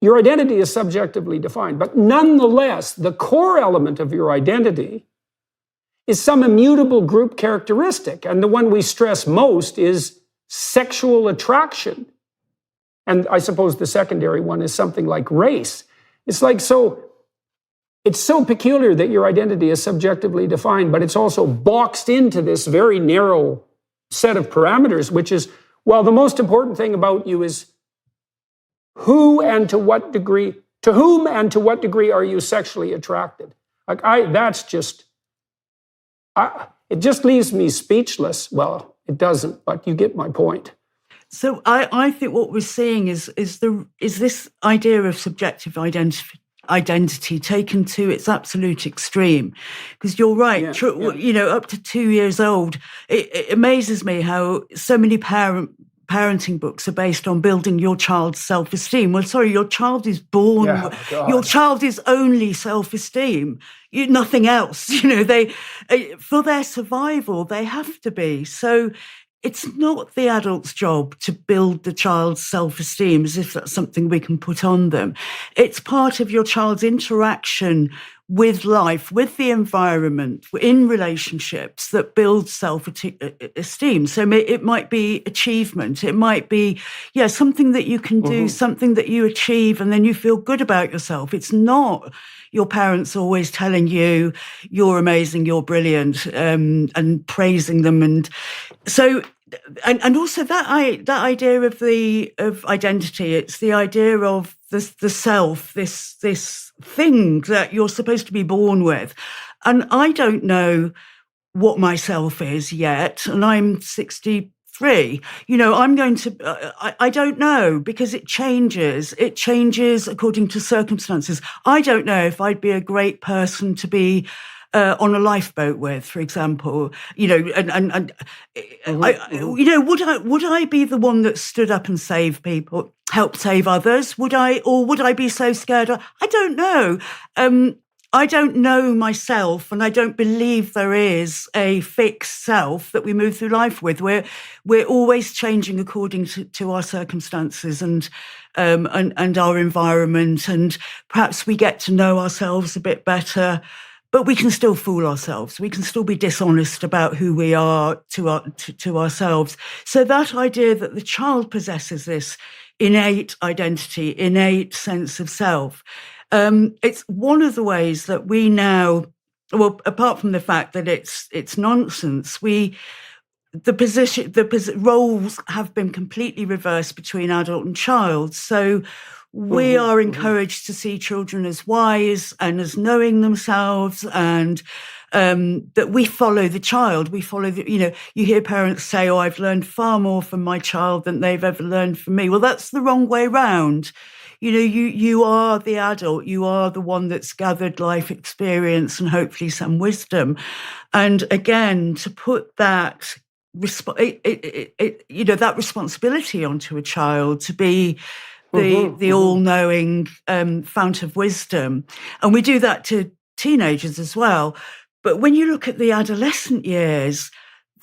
your identity is subjectively defined, but nonetheless, the core element of your identity is some immutable group characteristic, and the one we stress most is sexual attraction. And I suppose the secondary one is something like race. It's so peculiar that your identity is subjectively defined, but it's also boxed into this very narrow set of parameters, which is, well, the most important thing about you is whom and to what degree are you sexually attracted? It just leaves me speechless. Well, it doesn't, but you get my point. So I think what we're seeing is this idea of subjective identity taken to its absolute extreme. Because you're right, up to 2 years old, it amazes me how so many parenting books are based on building your child's self-esteem. Well, sorry, your child is born, your child is only self-esteem, nothing else. They, for their survival, they have to be. So it's not the adult's job to build the child's self-esteem as if that's something we can put on them. It's part of your child's interaction with life, with the environment, in relationships that build self-esteem. So it might be achievement. It might be, something that you can do, something that you achieve, and then you feel good about yourself. It's not your parents always telling you you're amazing, you're brilliant, and praising them. And so, and also that idea of identity, it's the idea of the self, this thing that you're supposed to be born with. And I don't know what my self is yet, and I'm 63. I'm going to, I don't know, because it changes according to circumstances. I don't know if I'd be a great person to be on a lifeboat with, for example, would I be the one that stood up and saved people, helped save others? Would I be so scared? I don't know. I don't know myself, and I don't believe there is a fixed self that we move through life with. We're always changing according to our circumstances and our environment, and perhaps we get to know ourselves a bit better. But we can still fool ourselves. We can still be dishonest about who we are to ourselves. So that idea that the child possesses this innate identity, innate sense of self, it's one of the ways that we now, well, apart from the fact that it's nonsense, the roles have been completely reversed between adult and child. So we are encouraged to see children as wise and as knowing themselves, and that we follow the child. We follow you hear parents say, "Oh, I've learned far more from my child than they've ever learned from me." Well, that's the wrong way round. You are the adult. You are the one that's gathered life experience and hopefully some wisdom. And again, to put that that responsibility onto a child to be the all-knowing fount of wisdom. And we do that to teenagers as well. But when you look at the adolescent years,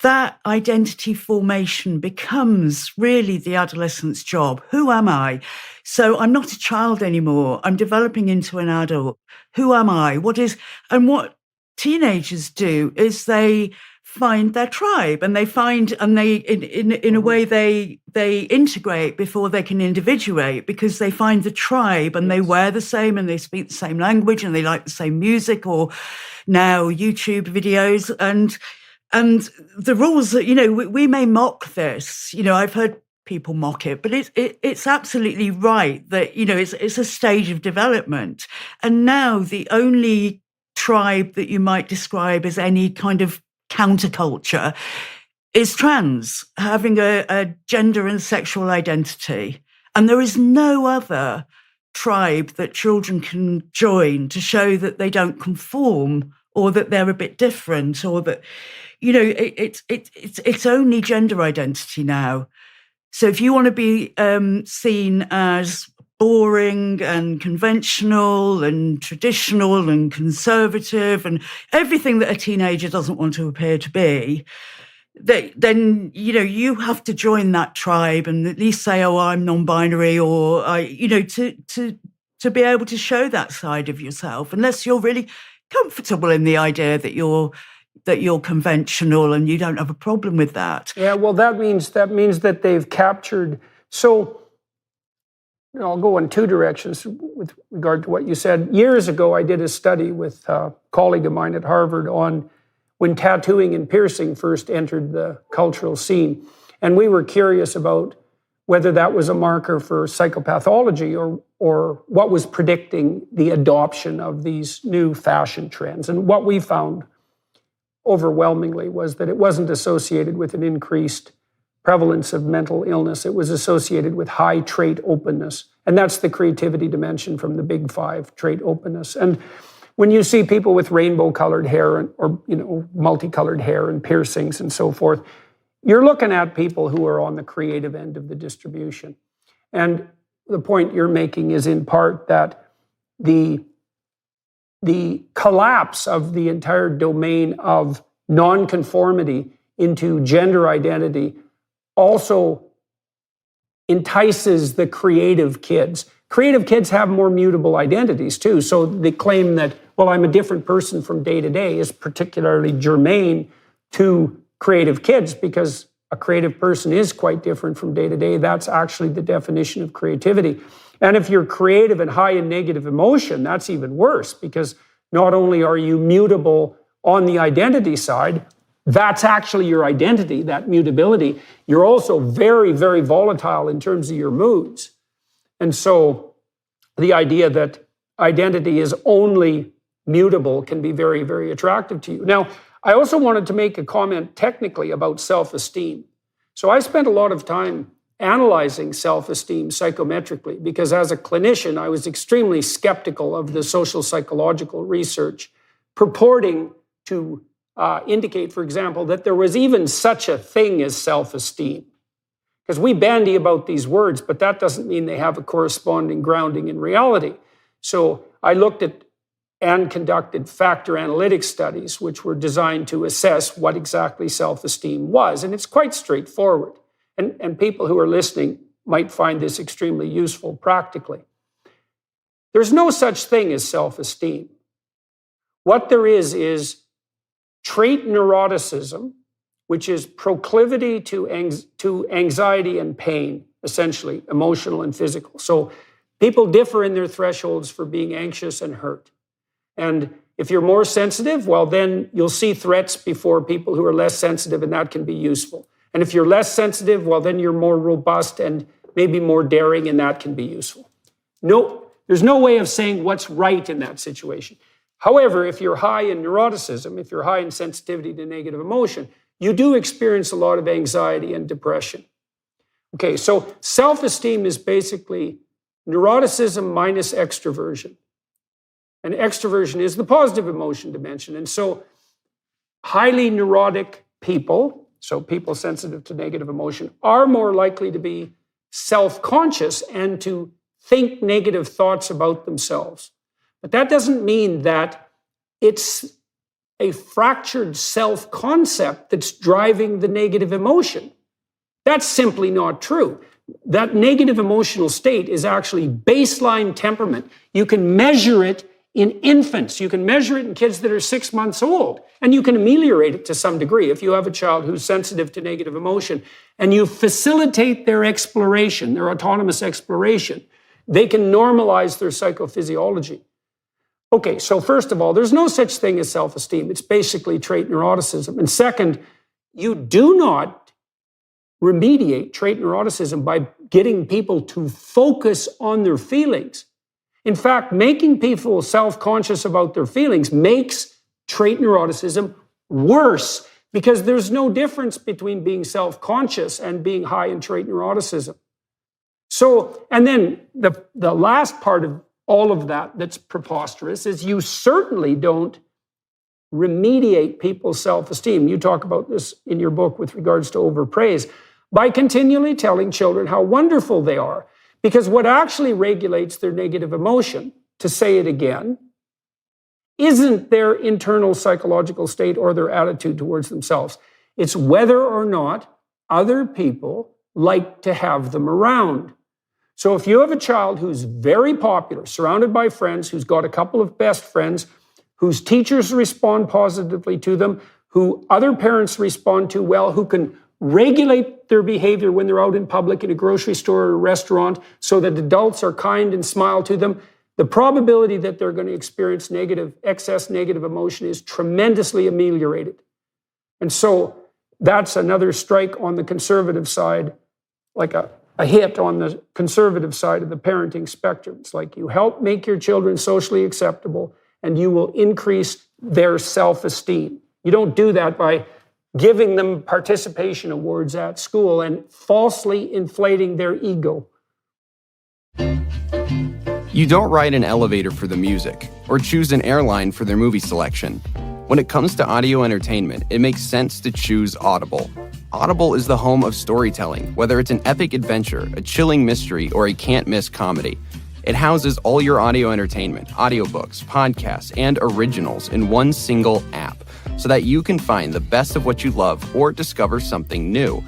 that identity formation becomes really the adolescent's job. Who am I? So I'm not a child anymore. I'm developing into an adult. Who am I? What teenagers do is they find their tribe, and in a way they integrate before they can individuate, because they find the tribe and they wear the same and they speak the same language and they like the same music, or now YouTube videos, and the rules that, we may mock this. I've heard people mock it, but it's absolutely right that, it's a stage of development. And now the only tribe that you might describe as any kind of counterculture is trans, having a gender and sexual identity. And there is no other tribe that children can join to show that they don't conform, or that they're a bit different, or that, it's only gender identity now. So if you want to be seen as boring and conventional and traditional and conservative and everything that a teenager doesn't want to appear to be, then you have to join that tribe and at least say, "Oh, I'm non-binary," or to be able to show that side of yourself, unless you're really comfortable in the idea that you're conventional and you don't have a problem with that. Yeah, well, that means that they've captured. So, I'll go in two directions with regard to what you said. Years ago, I did a study with a colleague of mine at Harvard on when tattooing and piercing first entered the cultural scene. And we were curious about whether that was a marker for psychopathology or what was predicting the adoption of these new fashion trends. And what we found overwhelmingly was that it wasn't associated with an increased prevalence of mental illness. It was associated with high trait openness. And that's the creativity dimension from the Big Five, trait openness. And when you see people with rainbow-colored hair or multicolored hair and piercings and so forth, you're looking at people who are on the creative end of the distribution. And the point you're making is in part that the collapse of the entire domain of nonconformity into gender identity also entices the creative kids. Creative kids have more mutable identities too. So the claim that, well, I'm a different person from day to day is particularly germane to creative kids, because a creative person is quite different from day to day. That's actually the definition of creativity. And if you're creative and high in negative emotion, that's even worse, because not only are you mutable on the identity side, that's actually your identity, that mutability. You're also very, very volatile in terms of your moods. And so the idea that identity is only mutable can be very, very attractive to you. Now, I also wanted to make a comment technically about self-esteem. So I spent a lot of time analyzing self-esteem psychometrically, because as a clinician, I was extremely skeptical of the social psychological research purporting to indicate, for example, that there was even such a thing as self-esteem. Because we bandy about these words, but that doesn't mean they have a corresponding grounding in reality. So I looked at and conducted factor analytic studies, which were designed to assess what exactly self-esteem was. And it's quite straightforward. And people who are listening might find this extremely useful practically. There's no such thing as self-esteem. What there is trait neuroticism, which is proclivity to anxiety and pain, essentially, emotional and physical. So people differ in their thresholds for being anxious and hurt. And if you're more sensitive, well, then you'll see threats before people who are less sensitive, and that can be useful. And if you're less sensitive, well, then you're more robust and maybe more daring, and that can be useful. No, there's no way of saying what's right in that situation. However, if you're high in neuroticism, if you're high in sensitivity to negative emotion, you do experience a lot of anxiety and depression. Okay, so self-esteem is basically neuroticism minus extroversion. And extroversion is the positive emotion dimension. And so highly neurotic people, so people sensitive to negative emotion, are more likely to be self-conscious and to think negative thoughts about themselves. But that doesn't mean that it's a fractured self-concept that's driving the negative emotion. That's simply not true. That negative emotional state is actually baseline temperament. You can measure it in infants. You can measure it in kids that are 6 months old, and you can ameliorate it to some degree. If you have a child who's sensitive to negative emotion and you facilitate their exploration, their autonomous exploration, they can normalize their psychophysiology. Okay, so first of all, there's no such thing as self-esteem. It's basically trait neuroticism. And second, you do not remediate trait neuroticism by getting people to focus on their feelings. In fact, making people self-conscious about their feelings makes trait neuroticism worse, because there's no difference between being self-conscious and being high in trait neuroticism. So, and then the last part of all of that that's preposterous is you certainly don't remediate people's self-esteem. You talk about this in your book with regards to overpraise, by continually telling children how wonderful they are. Because what actually regulates their negative emotion, to say it again, isn't their internal psychological state or their attitude towards themselves. It's whether or not other people like to have them around. So if you have a child who's very popular, surrounded by friends, who's got a couple of best friends, whose teachers respond positively to them, who other parents respond to well, who can regulate their behavior when they're out in public in a grocery store or a restaurant so that adults are kind and smile to them, the probability that they're going to experience excess negative emotion is tremendously ameliorated. And so that's another strike on the conservative side, like a hit on the conservative side of the parenting spectrum. It's like you help make your children socially acceptable and you will increase their self-esteem. You don't do that by giving them participation awards at school and falsely inflating their ego. You don't ride an elevator for the music, or choose an airline for their movie selection. When it comes to audio entertainment, it makes sense to choose Audible. Audible is the home of storytelling, whether it's an epic adventure, a chilling mystery, or a can't-miss comedy. It houses all your audio entertainment, audiobooks, podcasts, and originals in one single app, so that you can find the best of what you love or discover something new.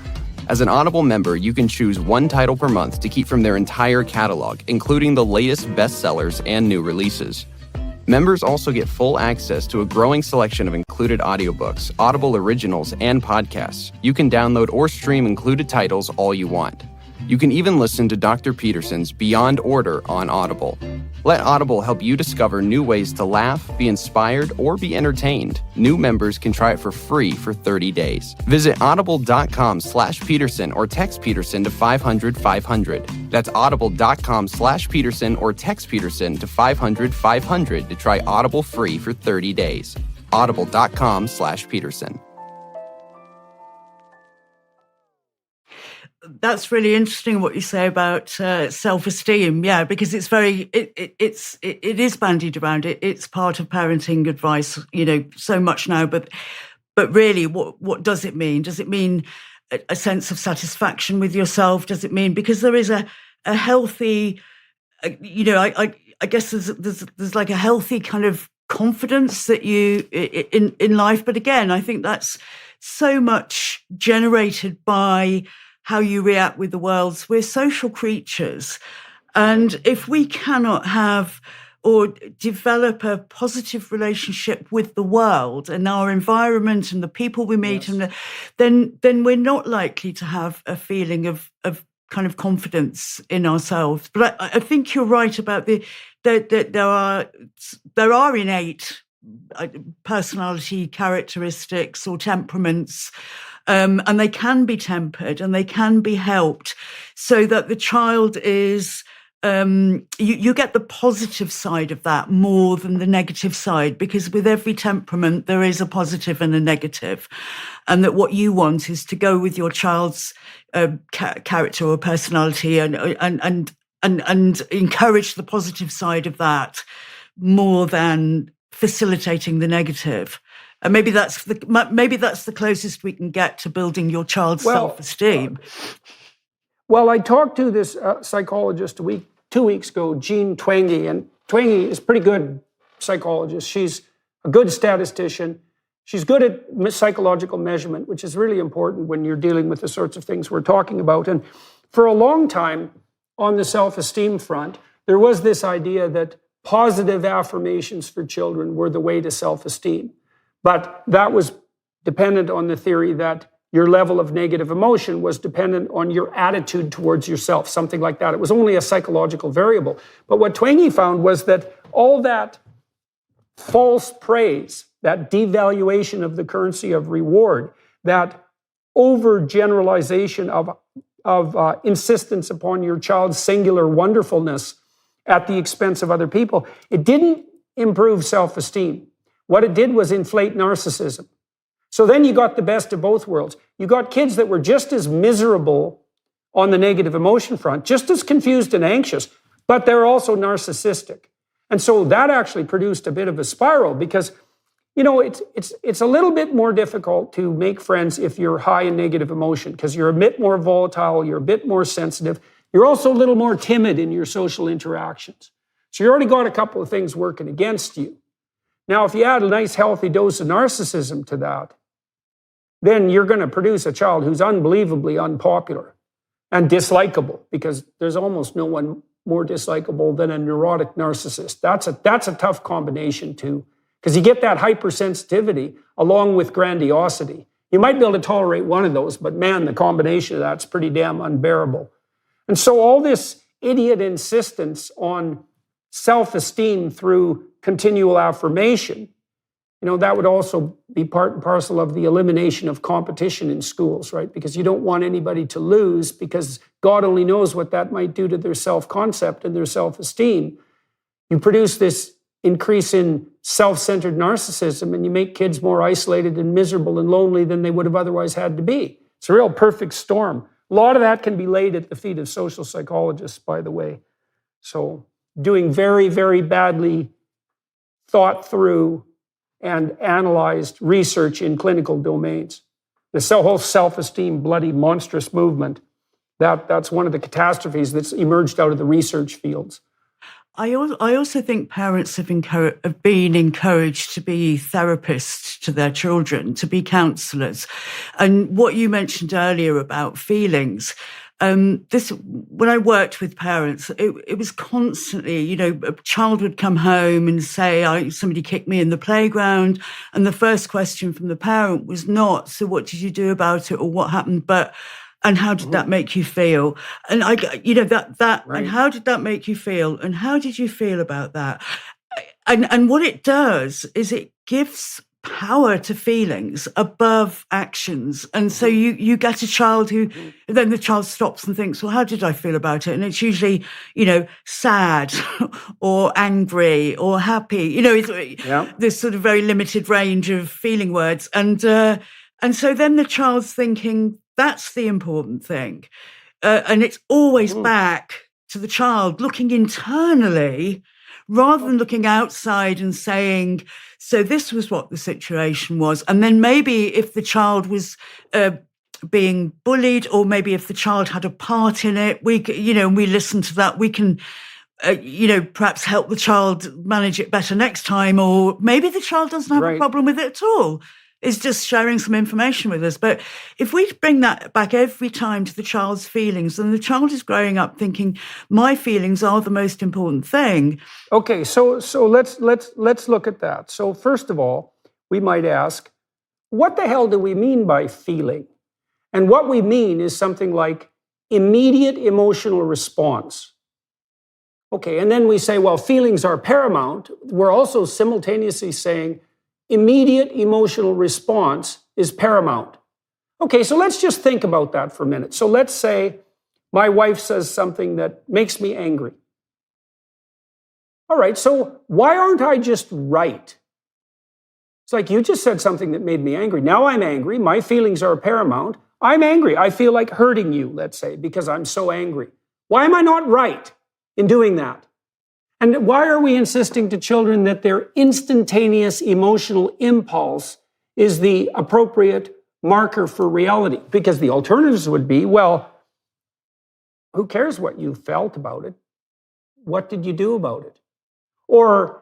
As an Audible member, you can choose one title per month to keep from their entire catalog, including the latest bestsellers and new releases. Members also get full access to a growing selection of included audiobooks, Audible originals, and podcasts. You can download or stream included titles all you want. You can even listen to Dr. Peterson's Beyond Order on Audible. Let Audible help you discover new ways to laugh, be inspired, or be entertained. New members can try it for free for 30 days. Visit audible.com/Peterson or text Peterson to 500-500. That's audible.com/Peterson or text Peterson to 500-500 to try Audible free for 30 days. audible.com/Peterson. That's really interesting what you say about self-esteem, yeah, because it's it is bandied around. It's part of parenting advice, so much now. But really, what does it mean? Does it mean a sense of satisfaction with yourself? Does it mean, because there is a healthy, I guess there's like a healthy kind of confidence that you in life. But again, I think that's so much generated by how you react with the world. We're social creatures. And if we cannot have or develop a positive relationship with the world and our environment and the people we meet, yes, and then we're not likely to have a feeling of kind of confidence in ourselves. But I think you're right about that there are innate personality characteristics or temperaments, and they can be tempered and they can be helped so that the child is, you get the positive side of that more than the negative side, because with every temperament, there is a positive and a negative. And that what you want is to go with your child's character or personality and encourage the positive side of that more than facilitating the negative. And maybe that's the closest we can get to building your child's self-esteem. Well, I talked to this psychologist 2 weeks ago, Jean Twenge, and Twenge is a pretty good psychologist. She's a good statistician. She's good at psychological measurement, which is really important when you're dealing with the sorts of things we're talking about. And for a long time on the self-esteem front, there was this idea that positive affirmations for children were the way to self-esteem. But that was dependent on the theory that your level of negative emotion was dependent on your attitude towards yourself, something like that. It was only a psychological variable. But what Twenge found was that all that false praise, that devaluation of the currency of reward, that overgeneralization of insistence upon your child's singular wonderfulness at the expense of other people, it didn't improve self-esteem. What it did was inflate narcissism. So then you got the best of both worlds. You got kids that were just as miserable on the negative emotion front, just as confused and anxious, but they're also narcissistic. And so that actually produced a bit of a spiral because, you know, it's a little bit more difficult to make friends if you're high in negative emotion because you're a bit more volatile, you're a bit more sensitive. You're also a little more timid in your social interactions. So you already got a couple of things working against you. Now, if you add a nice healthy dose of narcissism to that, then you're going to produce a child who's unbelievably unpopular and dislikable because there's almost no one more dislikable than a neurotic narcissist. That's a tough combination too, because you get that hypersensitivity along with grandiosity. You might be able to tolerate one of those, but man, the combination of that's pretty damn unbearable. And so all this idiot insistence on self-esteem through continual affirmation, you know, that would also be part and parcel of the elimination of competition in schools, right? Because you don't want anybody to lose because God only knows what that might do to their self-concept and their self-esteem. You produce this increase in self-centered narcissism and you make kids more isolated and miserable and lonely than they would have otherwise had to be. It's a real perfect storm. A lot of that can be laid at the feet of social psychologists, by the way. So doing very, very badly thought through and analyzed research in clinical domains. The whole self-esteem, bloody, monstrous movement, that's one of the catastrophes that's emerged out of the research fields. I also think parents have been encouraged to be therapists to their children, to be counsellors. And what you mentioned earlier about feelings, when I worked with parents, it was constantly, you know, a child would come home and say, somebody kicked me in the playground. And the first question from the parent was not, so what did you do about it or what happened? But, and how did that make you feel? And that, right. And how did that make you feel? And how did you feel about that? And what it does is it gives power to feelings above actions. And so you get a child who, then the child stops and thinks, well, how did I feel about it? And it's usually, you know, sad or angry or happy, you know, this sort of very limited range of feeling words. And so then the child's thinking, that's the important thing. And it's always back to the child looking internally rather than looking outside and saying, so this was what the situation was. And then maybe if the child was being bullied, or maybe if the child had a part in it, we listen to that, we can, perhaps help the child manage it better next time. Or maybe the child doesn't have a problem with it at all. It's just sharing some information with us. But if we bring that back every time to the child's feelings, then the child is growing up thinking, my feelings are the most important thing. Okay, so let's look at that. So first of all, we might ask, what the hell do we mean by feeling? And what we mean is something like immediate emotional response. Okay, and then we say, well, feelings are paramount. We're also simultaneously saying immediate emotional response is paramount. Okay, so let's just think about that for a minute. So let's say my wife says something that makes me angry. All right, so why aren't I just right? It's like you just said something that made me angry. Now I'm angry. My feelings are paramount. I'm angry. I feel like hurting you, let's say, because I'm so angry. Why am I not right in doing that? And why are we insisting to children that their instantaneous emotional impulse is the appropriate marker for reality? Because the alternatives would be, well, who cares what you felt about it? What did you do about it? Or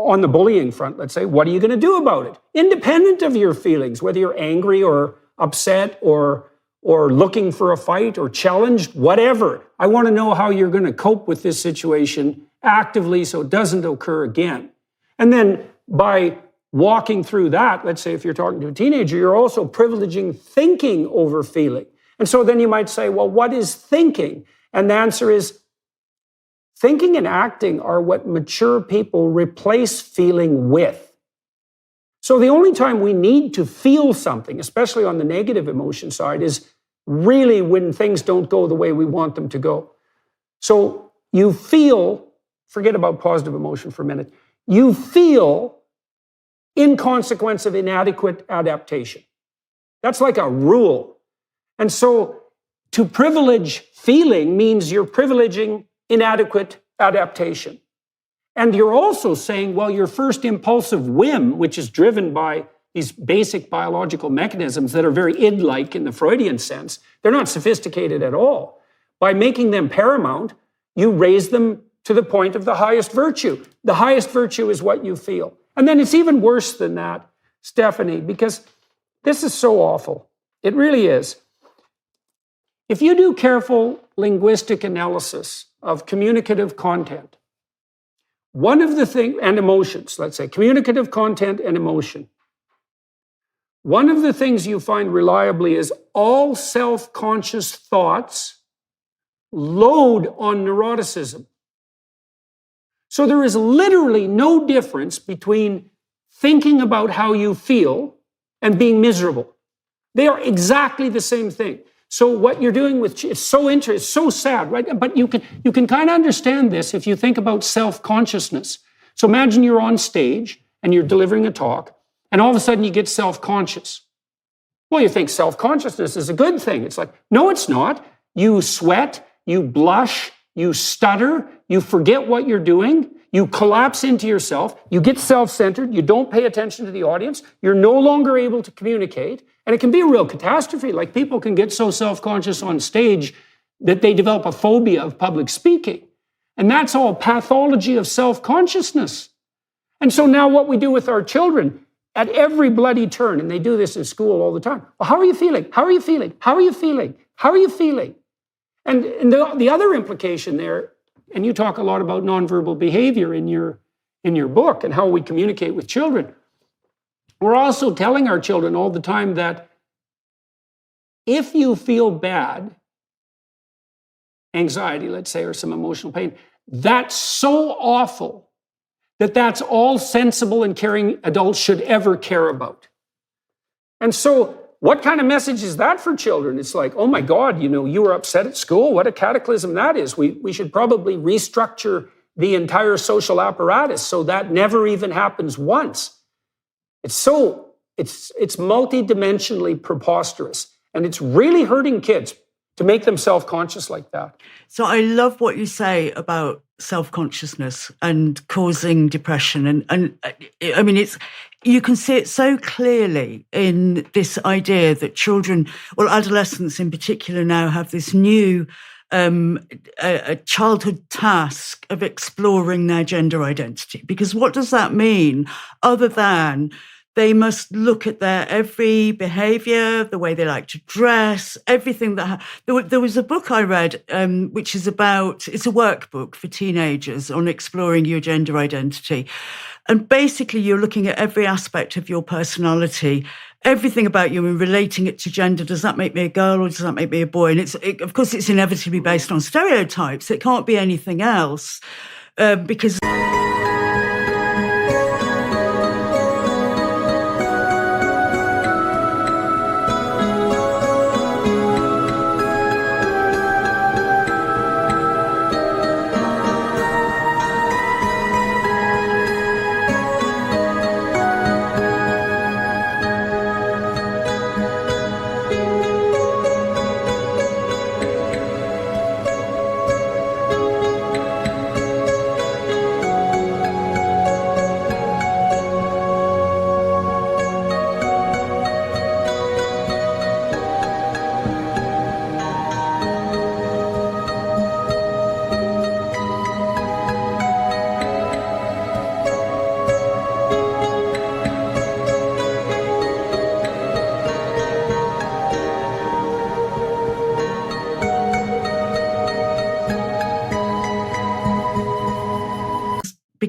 on the bullying front, let's say, what are you going to do about it? Independent of your feelings, whether you're angry or upset or looking for a fight or challenged, whatever. I want to know how you're going to cope with this situation actively so it doesn't occur again. And then by walking through that, let's say if you're talking to a teenager, you're also privileging thinking over feeling. And so then you might say, well, what is thinking? And the answer is, thinking and acting are what mature people replace feeling with. So the only time we need to feel something, especially on the negative emotion side, is really when things don't go the way we want them to go. So you feel, forget about positive emotion for a minute, you feel in consequence of inadequate adaptation. That's like a rule. And so to privilege feeling means you're privileging inadequate adaptation. And you're also saying, well, your first impulsive whim, which is driven by these basic biological mechanisms that are very id-like in the Freudian sense, they're not sophisticated at all. By making them paramount, you raise them to the point of the highest virtue. The highest virtue is what you feel. And then it's even worse than that, Stephanie, because this is so awful. It really is. If you do careful linguistic analysis of communicative content, one of the things, and emotions, let's say, communicative content and emotion, one of the things you find reliably is all self-conscious thoughts load on neuroticism. So there is literally no difference between thinking about how you feel and being miserable. They are exactly the same thing. So what you're doing with, it's so interesting, it's so sad, right? But you can kind of understand this if you think about self-consciousness. So imagine you're on stage and you're delivering a talk, and all of a sudden you get self-conscious. Well, you think self-consciousness is a good thing. It's like, no, it's not. You sweat, you blush, you stutter, you forget what you're doing, you collapse into yourself, you get self-centered, you don't pay attention to the audience, you're no longer able to communicate, and it can be a real catastrophe. Like people can get so self-conscious on stage that they develop a phobia of public speaking. And that's all pathology of self-consciousness. And so now what we do with our children at every bloody turn, and they do this in school all the time, well, how are you feeling? How are you feeling? How are you feeling? How are you feeling? And the other implication there, and you talk a lot about nonverbal behavior in your book and how we communicate with children. We're also telling our children all the time that if you feel bad, anxiety, let's say, or some emotional pain, that's so awful that that's all sensible and caring adults should ever care about. And so what kind of message is that for children? It's like, oh my God, you were upset at school. What a cataclysm that is. We should probably restructure the entire social apparatus so that never even happens once. It's multidimensionally preposterous. And it's really hurting kids to make them self-conscious like that. So I love what you say about self-consciousness and causing depression. And I mean, you can see it so clearly in this idea that children, well, adolescents in particular now have this new a childhood task of exploring their gender identity. Because what does that mean other than they must look at their every behavior, the way they like to dress, everything that... There was a book I read, which is it's a workbook for teenagers on exploring your gender identity. And basically, you're looking at every aspect of your personality, everything about you and relating it to gender. Does that make me a girl or does that make me a boy? And of course, it's inevitably based on stereotypes. It can't be anything else because...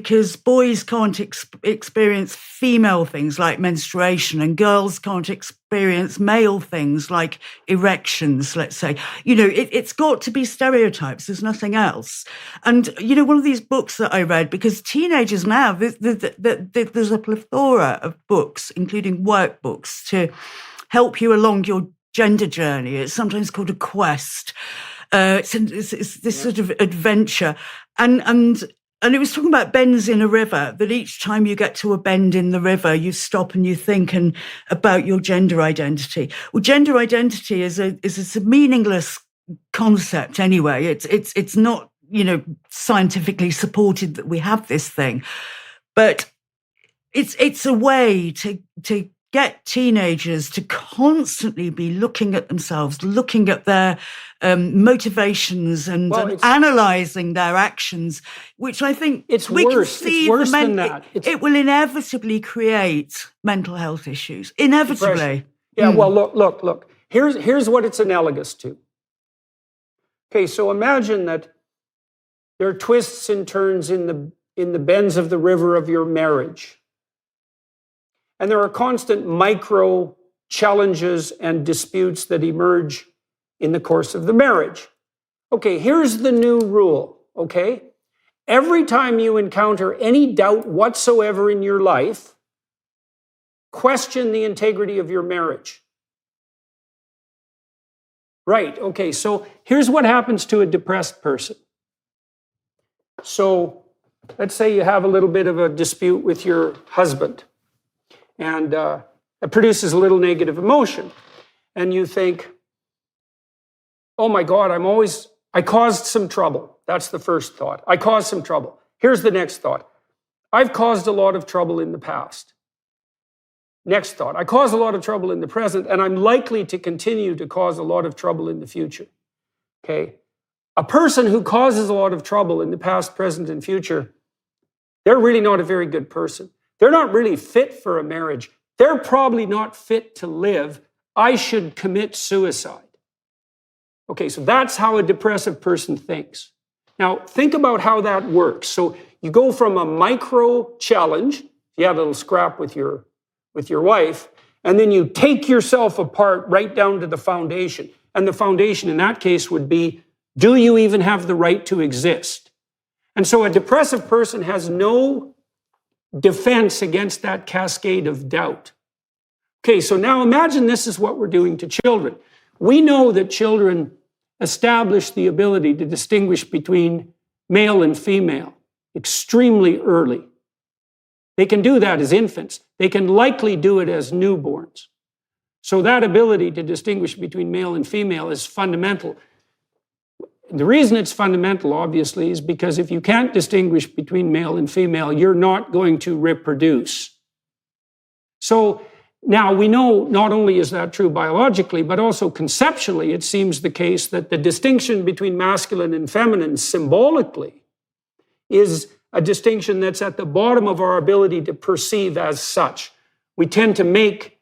because boys can't experience female things like menstruation, and girls can't experience male things like erections, let's say. It's got to be stereotypes. There's nothing else. And, one of these books that I read, because teenagers now, there's a plethora of books, including workbooks, to help you along your gender journey. It's sometimes called a quest. It's this sort of adventure. And it was talking about bends in a river, that each time you get to a bend in the river, you stop and you think about your gender identity. Well, gender identity is a meaningless concept anyway. It's not, scientifically supported that we have this thing. But it's a way to get teenagers to constantly be looking at themselves, looking at their motivations and analysing their actions, which I think it's worse. It's worse than that. It will inevitably create mental health issues. Inevitably. Depression. Yeah, well, look. Here's what it's analogous to. Okay, so imagine that there are twists and turns in the bends of the river of your marriage. And there are constant micro challenges and disputes that emerge in the course of the marriage. Okay, here's the new rule, okay? Every time you encounter any doubt whatsoever in your life, question the integrity of your marriage. Right, okay, so here's what happens to a depressed person. So let's say you have a little bit of a dispute with your husband. And it produces a little negative emotion. And you think, oh my God, I caused some trouble. That's the first thought. I caused some trouble. Here's the next thought. I've caused a lot of trouble in the past. Next thought. I caused a lot of trouble in the present, and I'm likely to continue to cause a lot of trouble in the future. Okay? A person who causes a lot of trouble in the past, present, and future, they're really not a very good person. They're not really fit for a marriage. They're probably not fit to live. I should commit suicide. Okay, so that's how a depressive person thinks. Now, think about how that works. So you go from a micro challenge, you had a little scrap with your wife, and then you take yourself apart right down to the foundation. And the foundation in that case would be, do you even have the right to exist? And so a depressive person has no defense against that cascade of doubt. Okay, so now imagine this is what we're doing to children. We know that children establish the ability to distinguish between male and female extremely early. They can do that as infants. They can likely do it as newborns. So that ability to distinguish between male and female is fundamental. The reason it's fundamental, obviously, is because if you can't distinguish between male and female, you're not going to reproduce. So now we know not only is that true biologically, but also conceptually, it seems the case that the distinction between masculine and feminine symbolically is a distinction that's at the bottom of our ability to perceive as such. We tend to make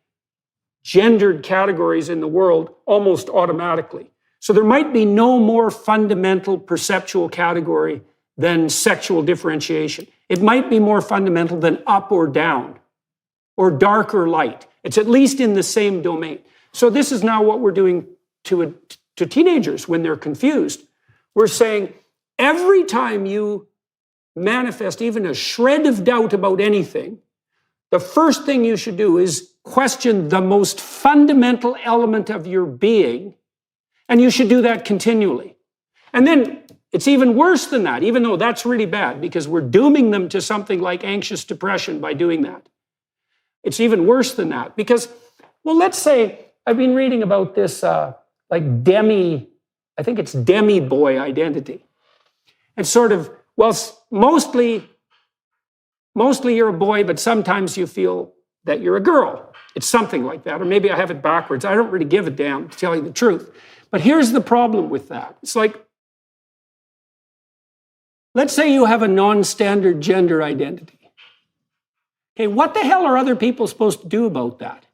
gendered categories in the world almost automatically. So there might be no more fundamental perceptual category than sexual differentiation. It might be more fundamental than up or down, or dark or light. It's at least in the same domain. So this is now what we're doing to teenagers when they're confused. We're saying every time you manifest even a shred of doubt about anything, the first thing you should do is question the most fundamental element of your being. And you should do that continually. And then it's even worse than that, even though that's really bad, because we're dooming them to something like anxious depression by doing that. It's even worse than that, because, well, let's say I've been reading about this I think it's demi-boy identity. And sort of, well, mostly you're a boy, but sometimes you feel that you're a girl. It's something like that, or maybe I have it backwards. I don't really give a damn, to tell you the truth. But here's the problem with that. It's like, let's say you have a non-standard gender identity. Okay, what the hell are other people supposed to do about that?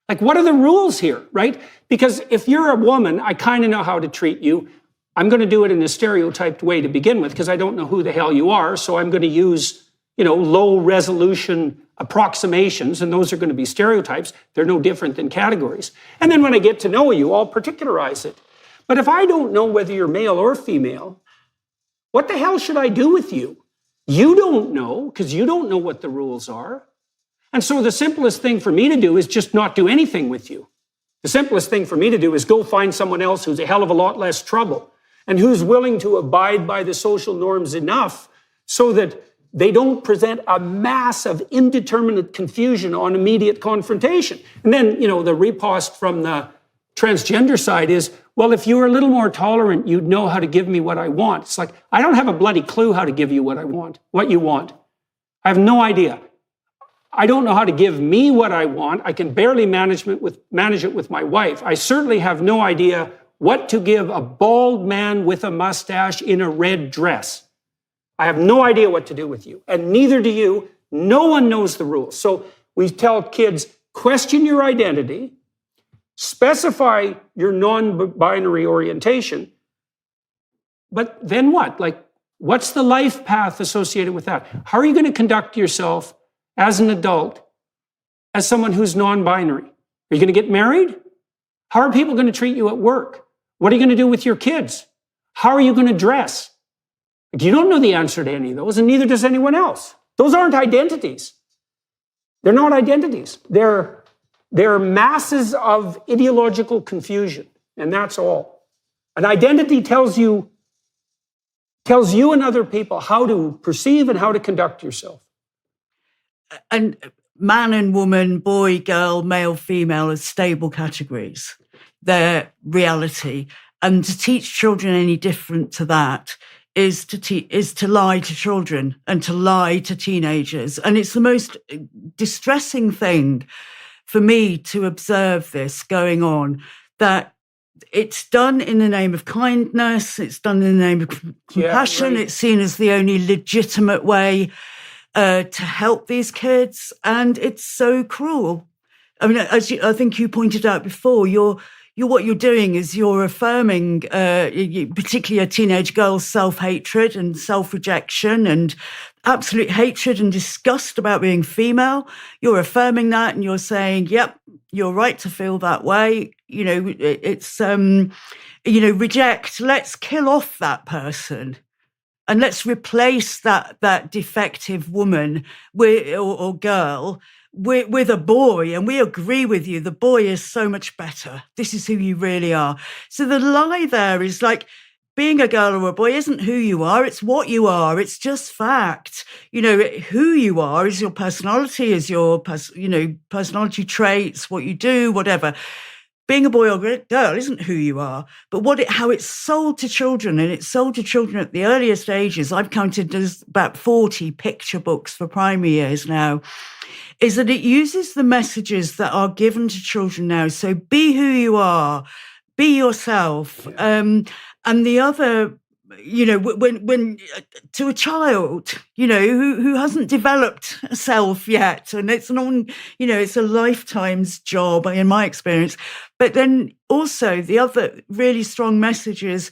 Like, what are the rules here, right? Because if you're a woman, I kind of know how to treat you. I'm going to do it in a stereotyped way to begin with, because I don't know who the hell you are, so I'm going to use low resolution approximations, and those are going to be stereotypes. They're no different than categories. And then when I get to know you, I'll particularize it. But if I don't know whether you're male or female, what the hell should I do with you? You don't know, because you don't know what the rules are. And so the simplest thing for me to do is just not do anything with you. The simplest thing for me to do is go find someone else who's a hell of a lot less trouble and who's willing to abide by the social norms enough so that they don't present a mass of indeterminate confusion on immediate confrontation. And then, the riposte from the transgender side is, well, if you were a little more tolerant, you'd know how to give me what I want. It's like, I don't have a bloody clue how to give you what you want. I have no idea. I don't know how to give me what I want. I can barely manage it with my wife. I certainly have no idea what to give a bald man with a mustache in a red dress. I have no idea what to do with you, and neither do you. No one knows the rules. So we tell kids, question your identity, specify your non-binary orientation, but then what? What's the life path associated with that? How are you going to conduct yourself as an adult, as someone who's non-binary? Are you going to get married? How are people going to treat you at work? What are you going to do with your kids? How are you going to dress? You don't know the answer to any of those, and neither does anyone else. Those aren't identities. They're not identities. They're masses of ideological confusion, and that's all. An identity tells you and other people how to perceive and how to conduct yourself. And man and woman, boy, girl, male, female are stable categories. They're reality. And to teach children any different to that is to lie to children and to lie to teenagers. And it's the most distressing thing for me to observe this going on, that it's done in the name of kindness, it's done in the name of compassion, It's seen as the only legitimate way to help these kids, and it's so cruel. I mean, I think you pointed out before, what you're doing is you're affirming, particularly a teenage girl's self-hatred and self-rejection and absolute hatred and disgust about being female. You're affirming that, and you're saying, "Yep, you're right to feel that way." It's reject. Let's kill off that person. And let's replace that defective woman or girl with a boy. And we agree with you. The boy is so much better. This is who you really are. So the lie there is like, being a girl or a boy isn't who you are. It's what you are. It's just fact. Who you are is your personality, is your personality traits, what you do, whatever. Being a boy or a girl isn't who you are, but how it's sold to children, and it's sold to children at the earliest ages. I've counted there's about 40 picture books for primary years now, is that it uses the messages that are given to children now. So be who you are, be yourself. And the other, when to a child, who hasn't developed a self yet, and it's it's a lifetime's job in my experience. But then also the other really strong message is,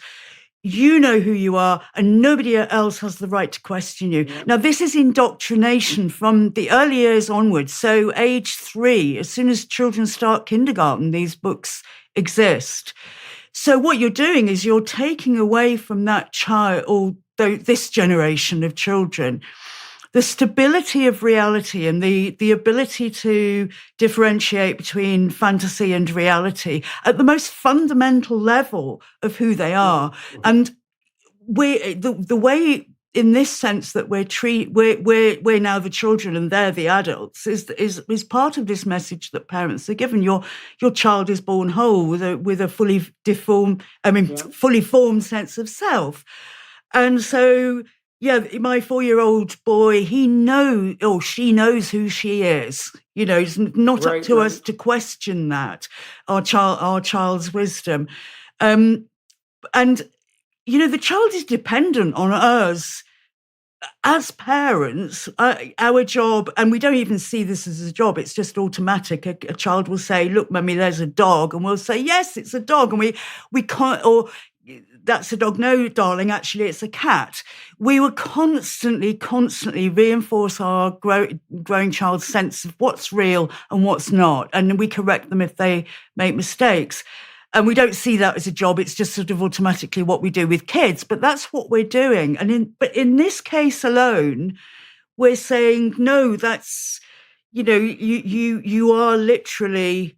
you know who you are, and nobody else has the right to question you. Yeah. Now, this is indoctrination from the early years onwards. So age 3, as soon as children start kindergarten, these books exist. So what you're doing is you're taking away from that child, or this generation of children, the stability of reality and the ability to differentiate between fantasy and reality at the most fundamental level of who they are. And the way, in this sense, that we're now the children and they're the adults is part of this message that parents are given. Your child is born whole with a fully formed sense of self. And so, my 4-year-old boy, he knows, or she knows who she is. It's not up to us to question that, our child's wisdom. And the child is dependent on us as parents. Our job, and we don't even see this as a job, it's just automatic. A child will say, "Look, Mummy, there's a dog," and we'll say, "Yes, it's a dog," and we can't, or that's a dog. No, darling, actually, it's a cat. We were constantly reinforce our growing child's sense of what's real and what's not. And we correct them if they make mistakes. And we don't see that as a job. It's just sort of automatically what we do with kids. But that's what we're doing. But in this case alone, we're saying, no, that's, you are literally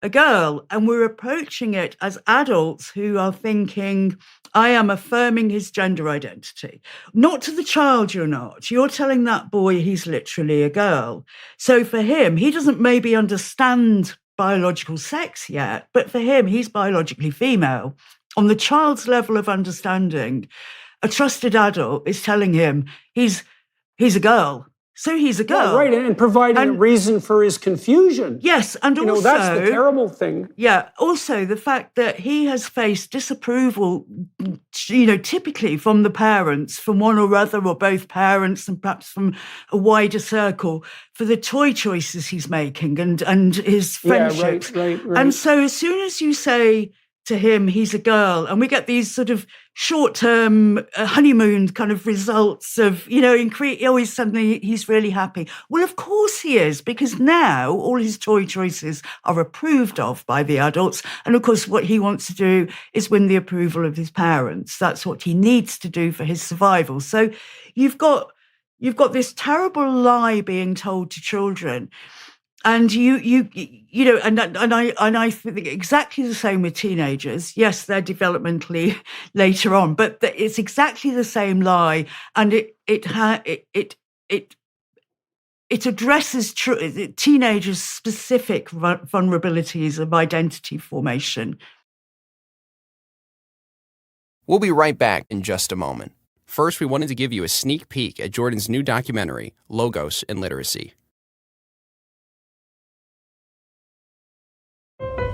a girl. And we're approaching it as adults who are thinking, I am affirming his gender identity. Not to the child, you're not. You're telling that boy he's literally a girl. So for him, he doesn't maybe understand biological sex yet, but for him, he's biologically female. On the child's level of understanding, a trusted adult is telling him he's a girl. So he's a girl. Well, right, and providing a reason for his confusion. Yes, and also... that's the terrible thing. Yeah, also the fact that he has faced disapproval, typically from the parents, from one or other or both parents, and perhaps from a wider circle, for the toy choices he's making and his friendships. Yeah, right. And so as soon as you say to him, he's a girl, and we get these sort of short-term honeymoon kind of results of, always suddenly he's really happy. Well, of course he is, because now all his toy choices are approved of by the adults. And of course, what he wants to do is win the approval of his parents. That's what he needs to do for his survival. So you've got this terrible lie being told to children. And I think exactly the same with teenagers. Yes, they're developmentally later on, but it's exactly the same lie, and it addresses teenagers' specific vulnerabilities of identity formation. We'll be right back in just a moment. First, we wanted to give you a sneak peek at Jordan's new documentary, Logos and Literacy.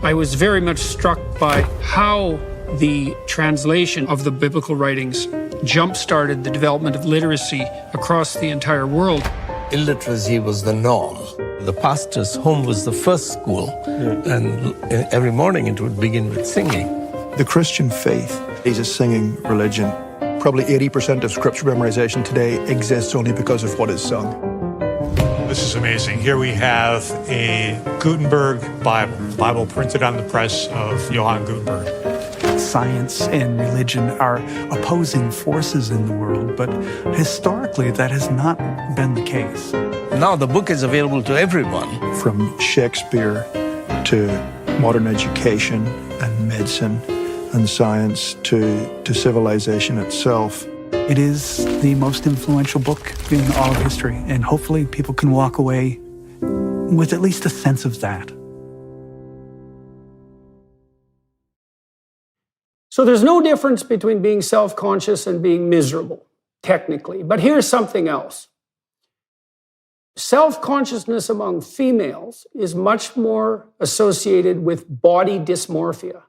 I was very much struck by how the translation of the biblical writings jump-started the development of literacy across the entire world. Illiteracy was the norm. The pastor's home was the first school, and every morning it would begin with singing. The Christian faith is a singing religion. Probably 80% of scripture memorization today exists only because of what is sung. This is amazing. Here we have a Gutenberg Bible printed on the press of Johann Gutenberg. Science and religion are opposing forces in the world, but historically that has not been the case. Now the book is available to everyone. From Shakespeare to modern education and medicine and science to civilization itself. It is the most influential book in all of history, and hopefully people can walk away with at least a sense of that. So there's no difference between being self-conscious and being miserable, technically. But here's something else. Self-consciousness among females is much more associated with body dysmorphia.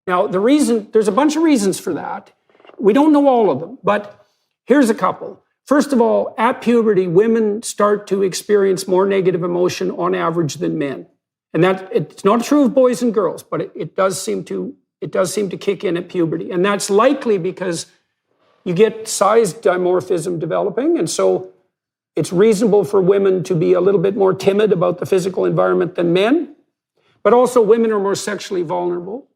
Now, there's a bunch of reasons for that. We don't know all of them, but here's a couple. First of all, at puberty, women start to experience more negative emotion on average than men. And that it's not true of boys and girls, but it does seem to kick in at puberty. And that's likely because you get size dimorphism developing, and so it's reasonable for women to be a little bit more timid about the physical environment than men. But also women are more sexually vulnerable.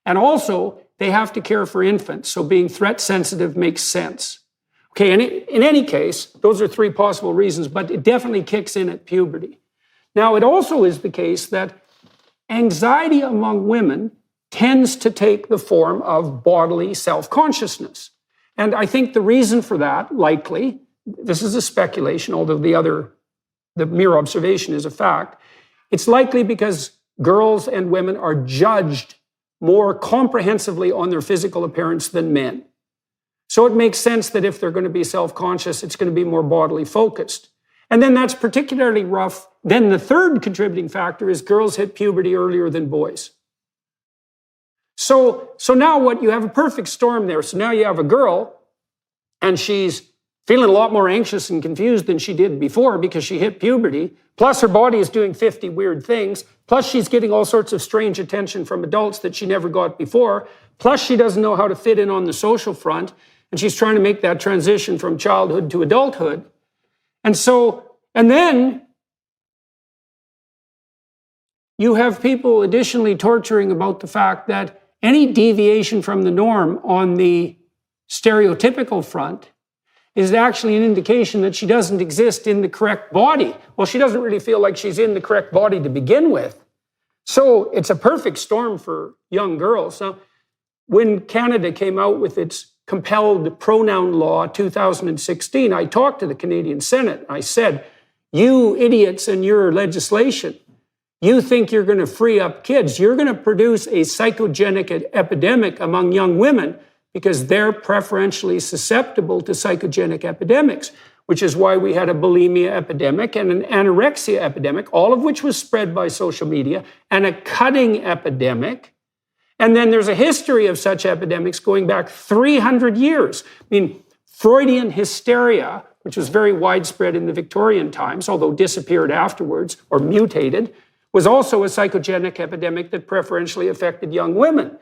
And also, they have to care for infants, so being threat sensitive makes sense. Okay, and in any case, those are three possible reasons, but it definitely kicks in at puberty. Now, it also is the case that anxiety among women tends to take the form of bodily self-consciousness. And I think the reason for that, likely, this is a speculation, although the mere observation is a fact, it's likely because girls and women are judged more comprehensively on their physical appearance than men. So it makes sense that if they're going to be self-conscious, it's going to be more bodily focused. And then that's particularly rough. Then the third contributing factor is girls hit puberty earlier than boys. So now what, you have a perfect storm there. So now you have a girl, and she's feeling a lot more anxious and confused than she did before because she hit puberty. Plus her body is doing 50 weird things. Plus she's getting all sorts of strange attention from adults that she never got before. Plus, she doesn't know how to fit in on the social front, and she's trying to make that transition from childhood to adulthood. And then you have people additionally torturing about the fact that any deviation from the norm on the stereotypical front is actually an indication that she doesn't exist in the correct body. Well, she doesn't really feel like she's in the correct body to begin with. So it's a perfect storm for young girls. Now, when Canada came out with its compelled pronoun law 2016, I talked to the Canadian Senate. I said, you idiots in your legislation, you think you're going to free up kids. You're going to produce a psychogenic epidemic among young women because they're preferentially susceptible to psychogenic epidemics, which is why we had a bulimia epidemic and an anorexia epidemic, all of which was spread by social media, and a cutting epidemic. And then there's a history of such epidemics going back 300 years. I mean, Freudian hysteria, which was very widespread in the Victorian times, although disappeared afterwards or mutated, was also a psychogenic epidemic that preferentially affected young women.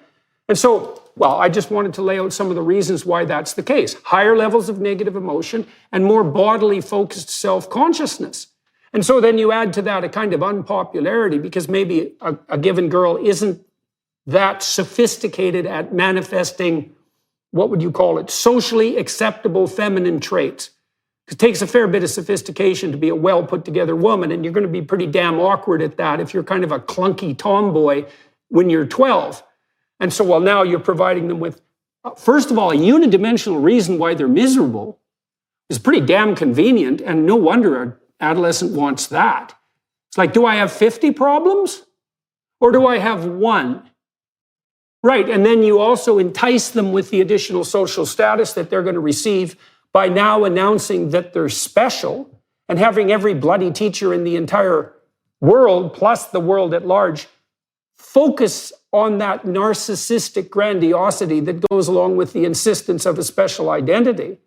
And so, well, I just wanted to lay out some of the reasons why that's the case. Higher levels of negative emotion and more bodily focused self-consciousness. And so then you add to that a kind of unpopularity because maybe a given girl isn't that sophisticated at manifesting, what would you call it, socially acceptable feminine traits. It takes a fair bit of sophistication to be a well put together woman, and you're going to be pretty damn awkward at that if you're kind of a clunky tomboy when you're 12. And so, well, now you're providing them with, first of all, a unidimensional reason why they're miserable is pretty damn convenient, and no wonder an adolescent wants that. It's like, do I have 50 problems? Or do I have one? Right, and then you also entice them with the additional social status that they're going to receive by now announcing that they're special and having every bloody teacher in the entire world, plus the world at large, focus on that narcissistic grandiosity that goes along with the insistence of a special identity.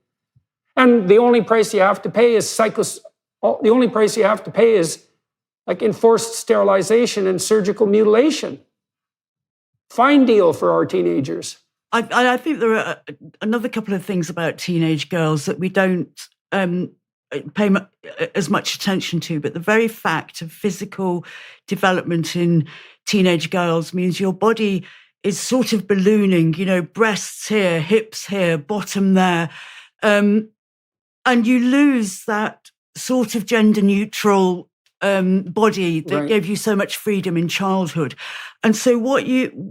And the only price you have to pay is like enforced sterilization and surgical mutilation. Fine deal for our teenagers. I think there are another couple of things about teenage girls that we don't pay as much attention to, but the very fact of physical development in teenage girls means your body is sort of ballooning, breasts here, hips here, bottom there. And you lose that sort of gender neutral body that gave you so much freedom in childhood. And so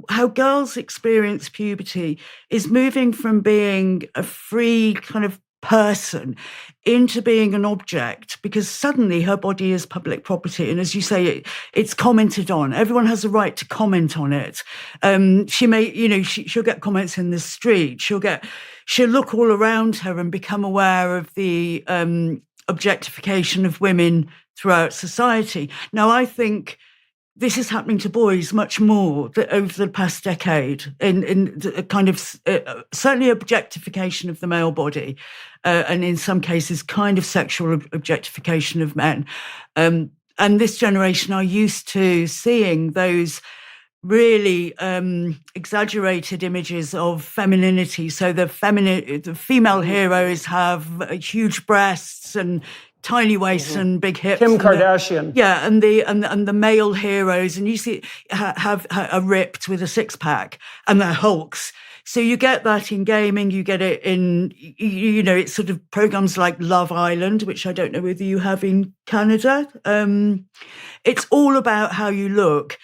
how girls experience puberty is moving from being a free kind of person into being an object, because suddenly her body is public property. And as you say, it's commented on. Everyone has a right to comment on it. She may, she'll get comments in the street. She'll look all around her and become aware of the objectification of women throughout society. Now, I think this is happening to boys much more over the past decade, in a kind of certainly objectification of the male body, and in some cases, kind of sexual objectification of men. And this generation are used to seeing those really exaggerated images of femininity. So the female heroes have huge breasts and tiny waists and big hips. Kim Kardashian. And the male heroes, and you see are ripped with a six pack, and they're hulks. So you get that in gaming. You get it in it's sort of programs like Love Island, which I don't know whether you have in Canada. It's all about how you look.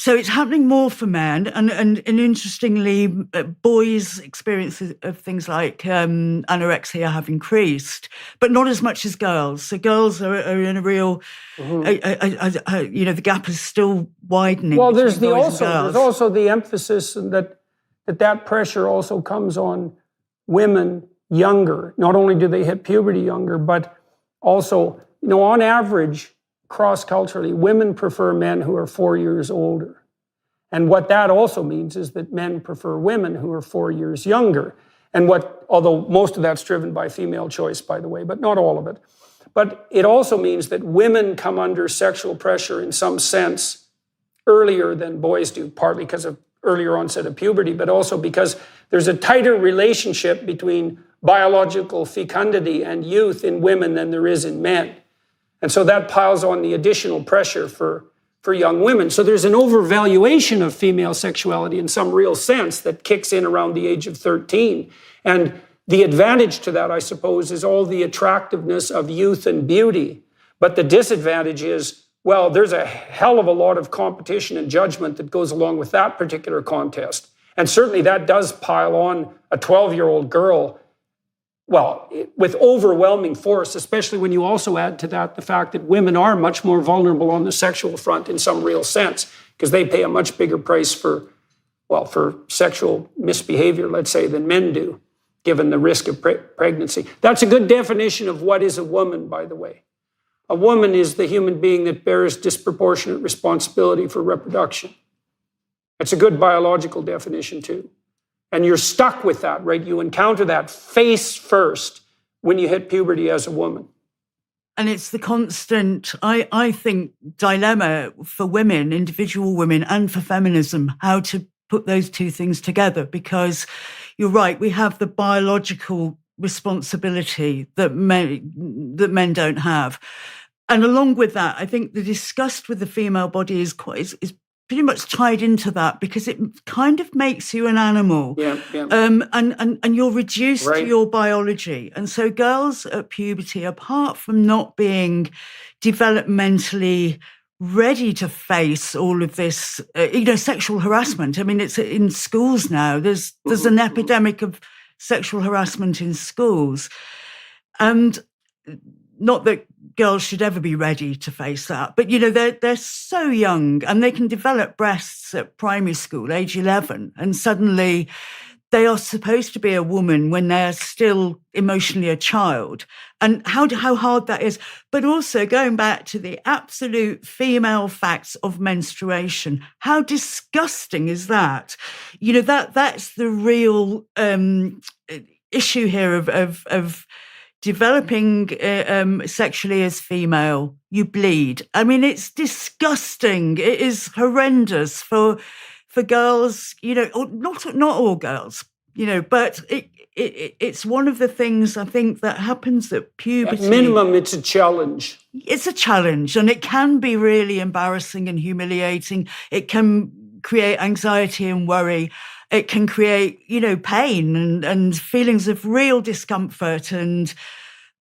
So it's happening more for men, and interestingly, boys' experiences of things like anorexia have increased, but not as much as girls. So girls are in a real, the gap is still widening. Well, there's also the emphasis that pressure also comes on women younger. Not only do they hit puberty younger, but also, on average, cross-culturally, women prefer men who are 4 years older. And what that also means is that men prefer women who are 4 years younger. And although most of that's driven by female choice, by the way, but not all of it. But it also means that women come under sexual pressure in some sense earlier than boys do, partly because of earlier onset of puberty, but also because there's a tighter relationship between biological fecundity and youth in women than there is in men. And so that piles on the additional pressure for young women. So there's an overvaluation of female sexuality in some real sense that kicks in around the age of 13. And the advantage to that, I suppose, is all the attractiveness of youth and beauty. But the disadvantage is, well, there's a hell of a lot of competition and judgment that goes along with that particular contest. And certainly that does pile on a 12-year-old girl, well, with overwhelming force, especially when you also add to that the fact that women are much more vulnerable on the sexual front in some real sense, because they pay a much bigger price for sexual misbehavior, let's say, than men do, given the risk of pregnancy. That's a good definition of what is a woman, by the way. A woman is the human being that bears disproportionate responsibility for reproduction. It's a good biological definition, too. And you're stuck with that, right? You encounter that face first when you hit puberty as a woman. And it's the constant, I think, dilemma for women, individual women, and for feminism, how to put those two things together. Because you're right, we have the biological responsibility that men don't have. And along with that, I think the disgust with the female body is pretty much tied into that, because it kind of makes you an animal. Yeah. And you're reduced right. to your biology. And so girls at puberty, apart from not being developmentally ready to face all of this, sexual harassment. I mean, it's in schools now. There's an epidemic of sexual harassment in schools. And not that girls should ever be ready to face that, but they're so young, and they can develop breasts at primary school, age 11, and suddenly they are supposed to be a woman when they're still emotionally a child. And how hard that is. But also going back to the absolute female facts of menstruation, how disgusting is that? That's the real issue here of developing sexually as female. You bleed. I mean, it's disgusting. It is horrendous for girls, not all girls, but it's one of the things I think that happens at puberty. At minimum, it's a challenge. It's a challenge, and it can be really embarrassing and humiliating. It can create anxiety and worry. It can create, pain and feelings of real discomfort and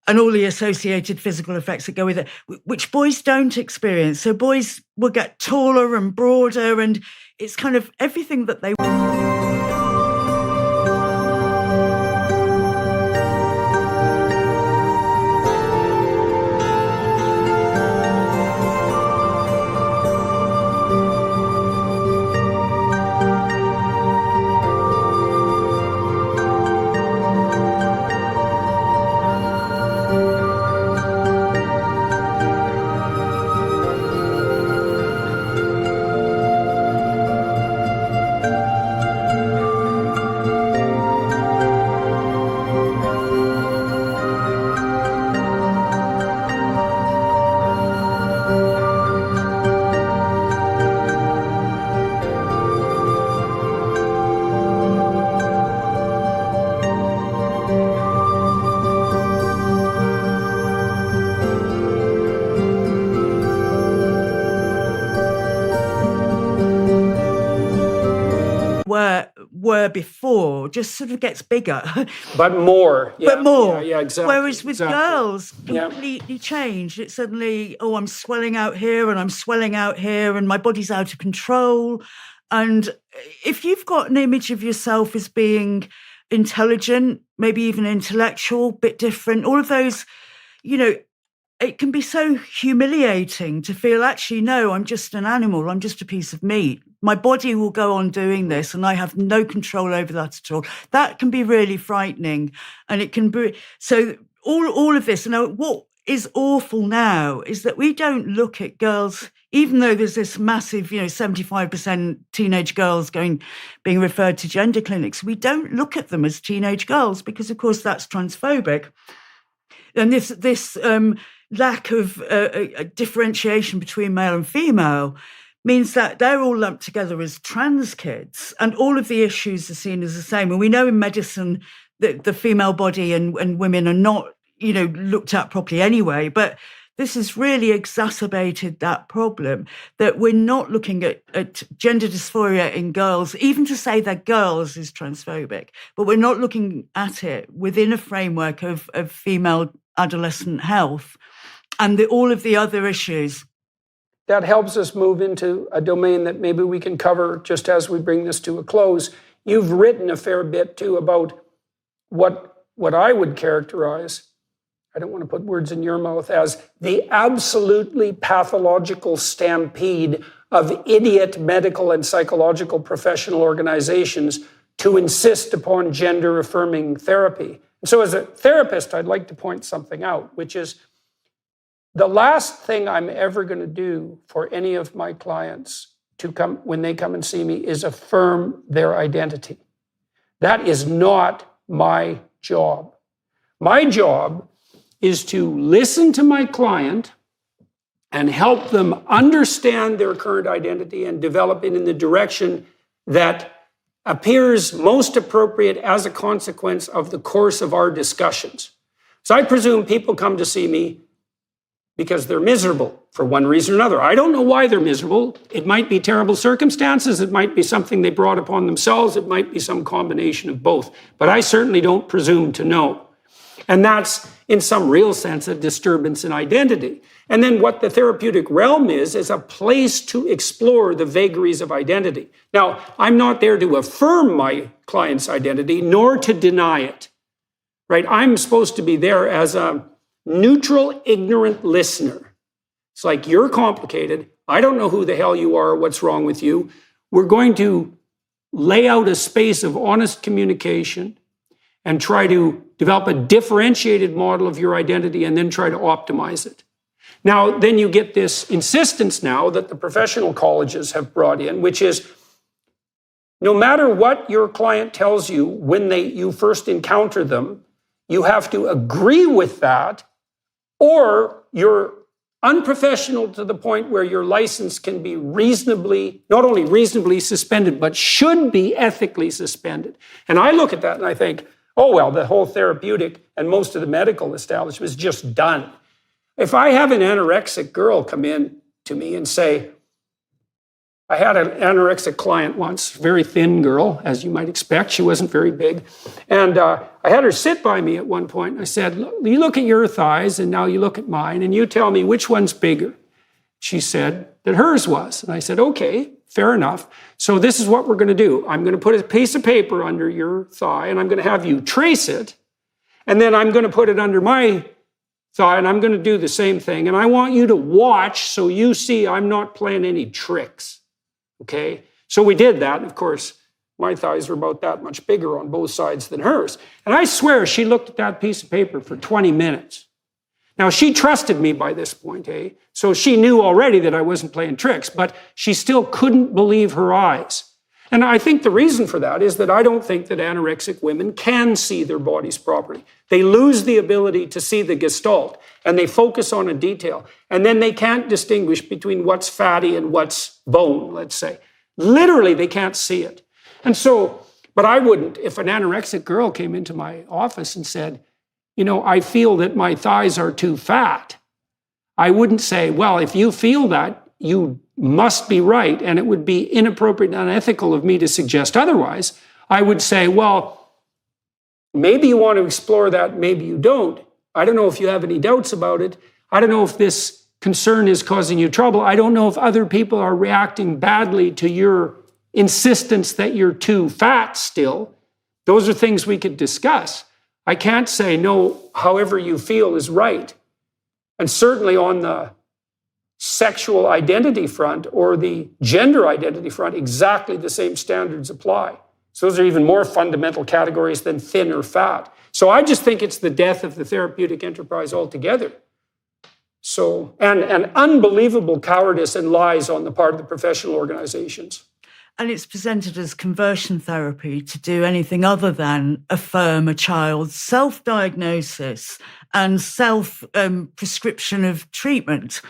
all the associated physical effects that go with it, which boys don't experience. So boys will get taller and broader, and it's kind of everything that they were before just sort of gets bigger. But more. Yeah, but more. Yeah, exactly. Whereas with girls, completely changed. It's suddenly, I'm swelling out here and I'm swelling out here and my body's out of control. And if you've got an image of yourself as being intelligent, maybe even intellectual, bit different, all of those, it can be so humiliating to feel, actually, no, I'm just an animal. I'm just a piece of meat. My body will go on doing this and I have no control over that at all. That can be really frightening. And it can be, so all of this, what is awful now is that we don't look at girls, even though there's this massive, 75% teenage girls being referred to gender clinics, we don't look at them as teenage girls because, of course, that's transphobic. And this lack of differentiation between male and female means that they're all lumped together as trans kids, and all of the issues are seen as the same. And we know in medicine that the female body and women are not, looked at properly anyway, but this has really exacerbated that problem, that we're not looking at gender dysphoria in girls. Even to say they're girls is transphobic, but we're not looking at it within a framework of female adolescent health and all of the other issues. That helps us move into a domain that maybe we can cover just as we bring this to a close. You've written a fair bit, too, about what I would characterize, I don't want to put words in your mouth, as the absolutely pathological stampede of idiot medical and psychological professional organizations to insist upon gender-affirming therapy. And so as a therapist, I'd like to point something out, which is the last thing I'm ever going to do for any of my clients when they come and see me is affirm their identity. That is not my job. My job is to listen to my client and help them understand their current identity and develop it in the direction that appears most appropriate as a consequence of the course of our discussions. So I presume people come to see me because they're miserable for one reason or another. I don't know why they're miserable. It might be terrible circumstances. It might be something they brought upon themselves. It might be some combination of both. But I certainly don't presume to know. And that's, in some real sense, a disturbance in identity. And then what the therapeutic realm is a place to explore the vagaries of identity. Now, I'm not there to affirm my client's identity, nor to deny it, right? I'm supposed to be there as a neutral, ignorant listener. It's like, you're complicated. I don't know who the hell you are or what's wrong with you. We're going to lay out a space of honest communication and try to develop a differentiated model of your identity and then try to optimize it. Now, then you get this insistence now that the professional colleges have brought in, which is no matter what your client tells you when you first encounter them, you have to agree with that, or you're unprofessional to the point where your license can be not only reasonably suspended, but should be ethically suspended. And I look at that and I think, oh, well, the whole therapeutic and most of the medical establishment is just done. If I have an anorexic girl come in to me and say, I had an anorexic client once, very thin girl, as you might expect. She wasn't very big. And I had her sit by me at one point. And I said, you look at your thighs, and now you look at mine, and you tell me which one's bigger. She said that hers was. And I said, okay, fair enough. So this is what we're going to do. I'm going to put a piece of paper under your thigh, and I'm going to have you trace it. And then I'm going to put it under my thigh, and I'm going to do the same thing. And I want you to watch so you see I'm not playing any tricks. Okay? So we did that. And of course, my thighs were about that much bigger on both sides than hers. And I swear she looked at that piece of paper for 20 minutes. Now, she trusted me by this point, So she knew already that I wasn't playing tricks, but she still couldn't believe her eyes. And I think the reason for that is that I don't think that anorexic women can see their bodies properly. They lose the ability to see the gestalt, and they focus on a detail. And then they can't distinguish between what's fatty and what's bone, let's say. Literally, they can't see it. And so, but I wouldn't, if an anorexic girl came into my office and said, I feel that my thighs are too fat, I wouldn't say, well, if you feel that, you must be right, and it would be inappropriate and unethical of me to suggest otherwise. I would say, well, maybe you want to explore that, maybe you don't. I don't know if you have any doubts about it. I don't know if this concern is causing you trouble. I don't know if other people are reacting badly to your insistence that you're too fat still. Those are things we could discuss. I can't say, no, however you feel is right. And certainly on the sexual identity front or the gender identity front, exactly the same standards apply. So those are even more fundamental categories than thin or fat. So I just think it's the death of the therapeutic enterprise altogether. So, and unbelievable cowardice and lies on the part of the professional organizations. And it's presented as conversion therapy to do anything other than affirm a child's self-diagnosis and self-prescription of treatment.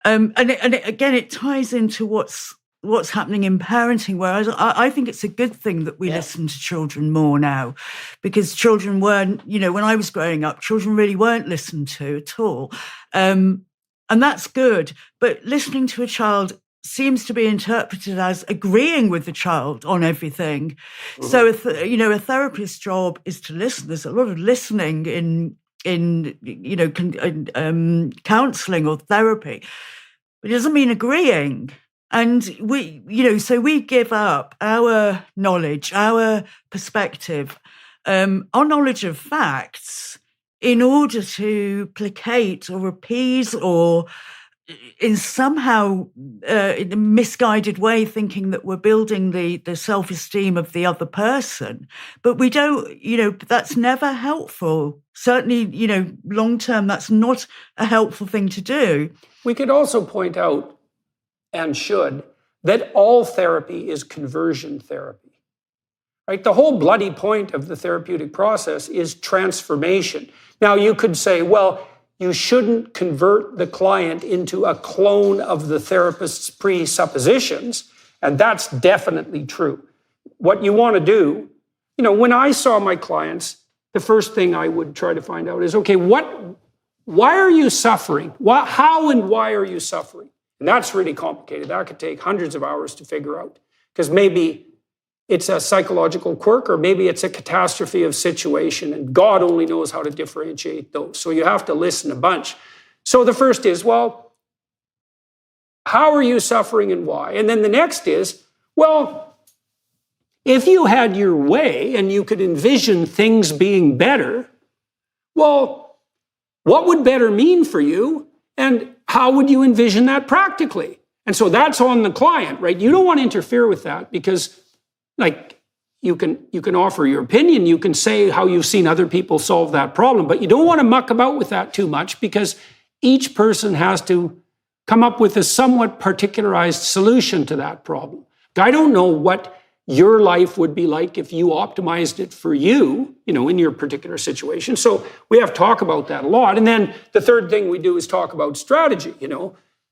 Again, it ties into what's happening in parenting, whereas I think it's a good thing that we listen to children more now, because children weren't, when I was growing up, children really weren't listened to at all. And that's good. But listening to a child seems to be interpreted as agreeing with the child on everything. Mm-hmm. So, a therapist's job is to listen. There's a lot of listening in counselling or therapy, but it doesn't mean agreeing. And so we give up our knowledge, our perspective, our knowledge of facts in order to placate or appease or in somehow in a misguided way, thinking that we're building the self-esteem of the other person. But we don't, that's never helpful. Certainly, long-term, that's not a helpful thing to do. We could also point out, and should, that all therapy is conversion therapy. Right? The whole bloody point of the therapeutic process is transformation. Now, you could say, well, you shouldn't convert the client into a clone of the therapist's presuppositions, and that's definitely true. What you want to do, when I saw my clients, the first thing I would try to find out is, okay, why are you suffering? How and why are you suffering? And that's really complicated. That could take hundreds of hours to figure out, because maybe it's a psychological quirk, or maybe it's a catastrophe of situation, and God only knows how to differentiate those. So you have to listen a bunch. So the first is, well, how are you suffering and why? And then the next is, well, if you had your way and you could envision things being better, well, what would better mean for you? And how would you envision that practically? And so that's on the client, right? You don't want to interfere with that, because you can offer your opinion, you can say how you've seen other people solve that problem, but you don't want to muck about with that too much, because each person has to come up with a somewhat particularized solution to that problem. I don't know what your life would be like if you optimized it for you, in your particular situation. So we have to talk about that a lot. And then the third thing we do is talk about strategy.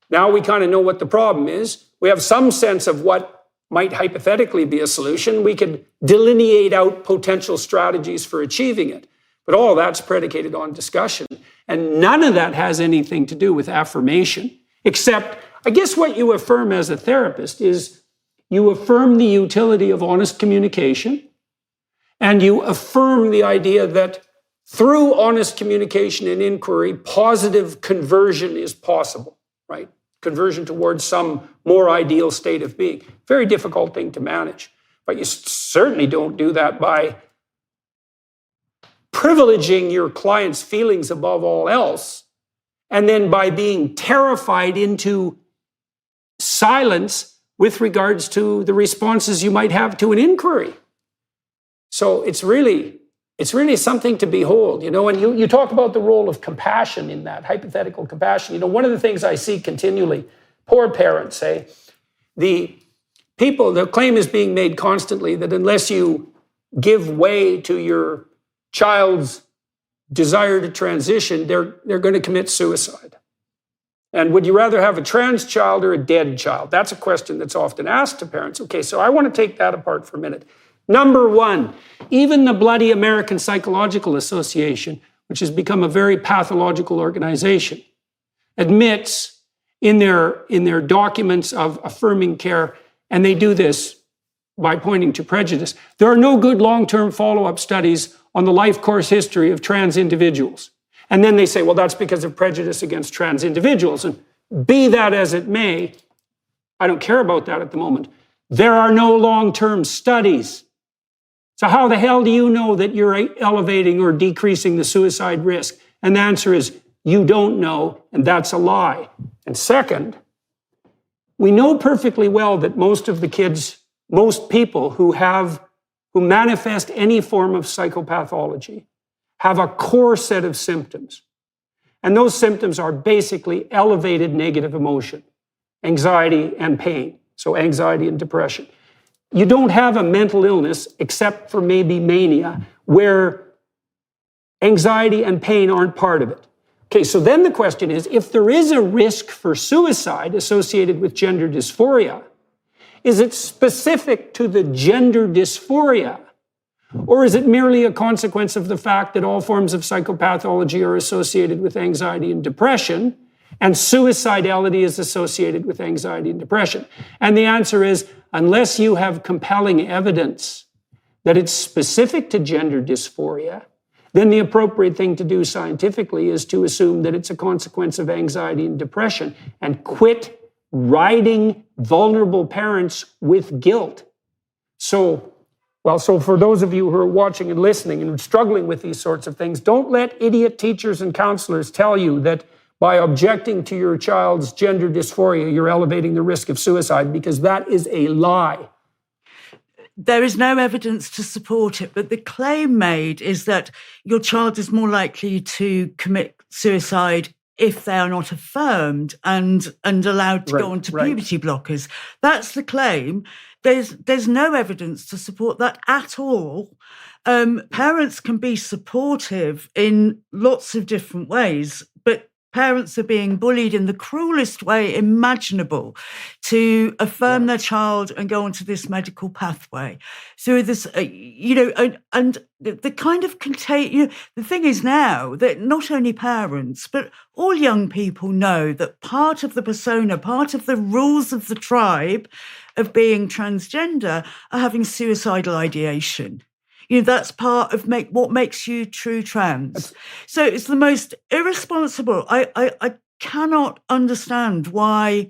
Now we kind of know what the problem is. We have some sense of what might hypothetically be a solution. We could delineate out potential strategies for achieving it. But all that's predicated on discussion. And none of that has anything to do with affirmation, except, I guess what you affirm as a therapist is you affirm the utility of honest communication, and you affirm the idea that through honest communication and inquiry, positive conversion is possible, right? Conversion towards some more ideal state of being. Very difficult thing to manage. But you certainly don't do that by privileging your client's feelings above all else, and then by being terrified into silence with regards to the responses you might have to an inquiry. So it's really something to behold, and you talk about the role of compassion in that, hypothetical compassion. One of the things I see continually, poor parents say, the claim is being made constantly that unless you give way to your child's desire to transition, they're going to commit suicide. And would you rather have a trans child or a dead child? That's a question that's often asked to parents. Okay, so I want to take that apart for a minute. Number one, even the bloody American Psychological Association, which has become a very pathological organization, admits in their documents of affirming care, and they do this by pointing to prejudice, there are no good long-term follow-up studies on the life course history of trans individuals. And then they say, well, that's because of prejudice against trans individuals. And be that as it may, I don't care about that at the moment. There are no long-term studies. So how the hell do you know that you're elevating or decreasing the suicide risk? And the answer is, you don't know, and that's a lie. And second, we know perfectly well that most people who manifest any form of psychopathology have a core set of symptoms. And those symptoms are basically elevated negative emotion, anxiety and pain. So anxiety and depression. You don't have a mental illness, except for maybe mania, where anxiety and pain aren't part of it. Okay, so then the question is, if there is a risk for suicide associated with gender dysphoria, is it specific to the gender dysphoria? Or is it merely a consequence of the fact that all forms of psychopathology are associated with anxiety and depression, and suicidality is associated with anxiety and depression? And the answer is, unless you have compelling evidence that it's specific to gender dysphoria, then the appropriate thing to do scientifically is to assume that it's a consequence of anxiety and depression and quit riding vulnerable parents with guilt. So for those of you who are watching and listening and struggling with these sorts of things, don't let idiot teachers and counselors tell you that by objecting to your child's gender dysphoria, you're elevating the risk of suicide, because that is a lie. There is no evidence to support it, but the claim made is that your child is more likely to commit suicide if they are not affirmed and allowed to go on to puberty blockers. That's the claim. There's no evidence to support that at all. Parents can be supportive in lots of different ways, but parents are being bullied in the cruelest way imaginable to affirm their child and go onto this medical pathway through this, and the kind of the thing is now that not only parents, but all young people know that part of the persona, part of the rules of the tribe of being transgender are having suicidal ideation. That's part of what makes you true trans. So it's the most irresponsible. I cannot understand why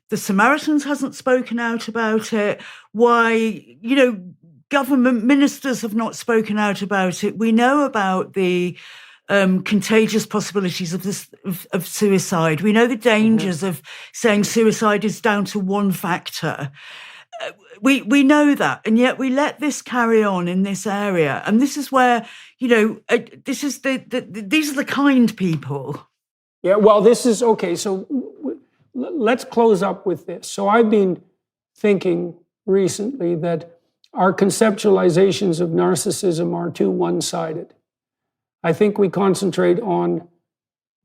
the Samaritans hasn't spoken out about it, why, government ministers have not spoken out about it. We know about the contagious possibilities of suicide. We know the dangers of saying suicide is down to one factor. We know that, and yet we let this carry on in this area. And this is where, this is these are the kind people. Yeah, well, this is, okay, so let's close up with this. So I've been thinking recently that our conceptualizations of narcissism are too one-sided. I think we concentrate on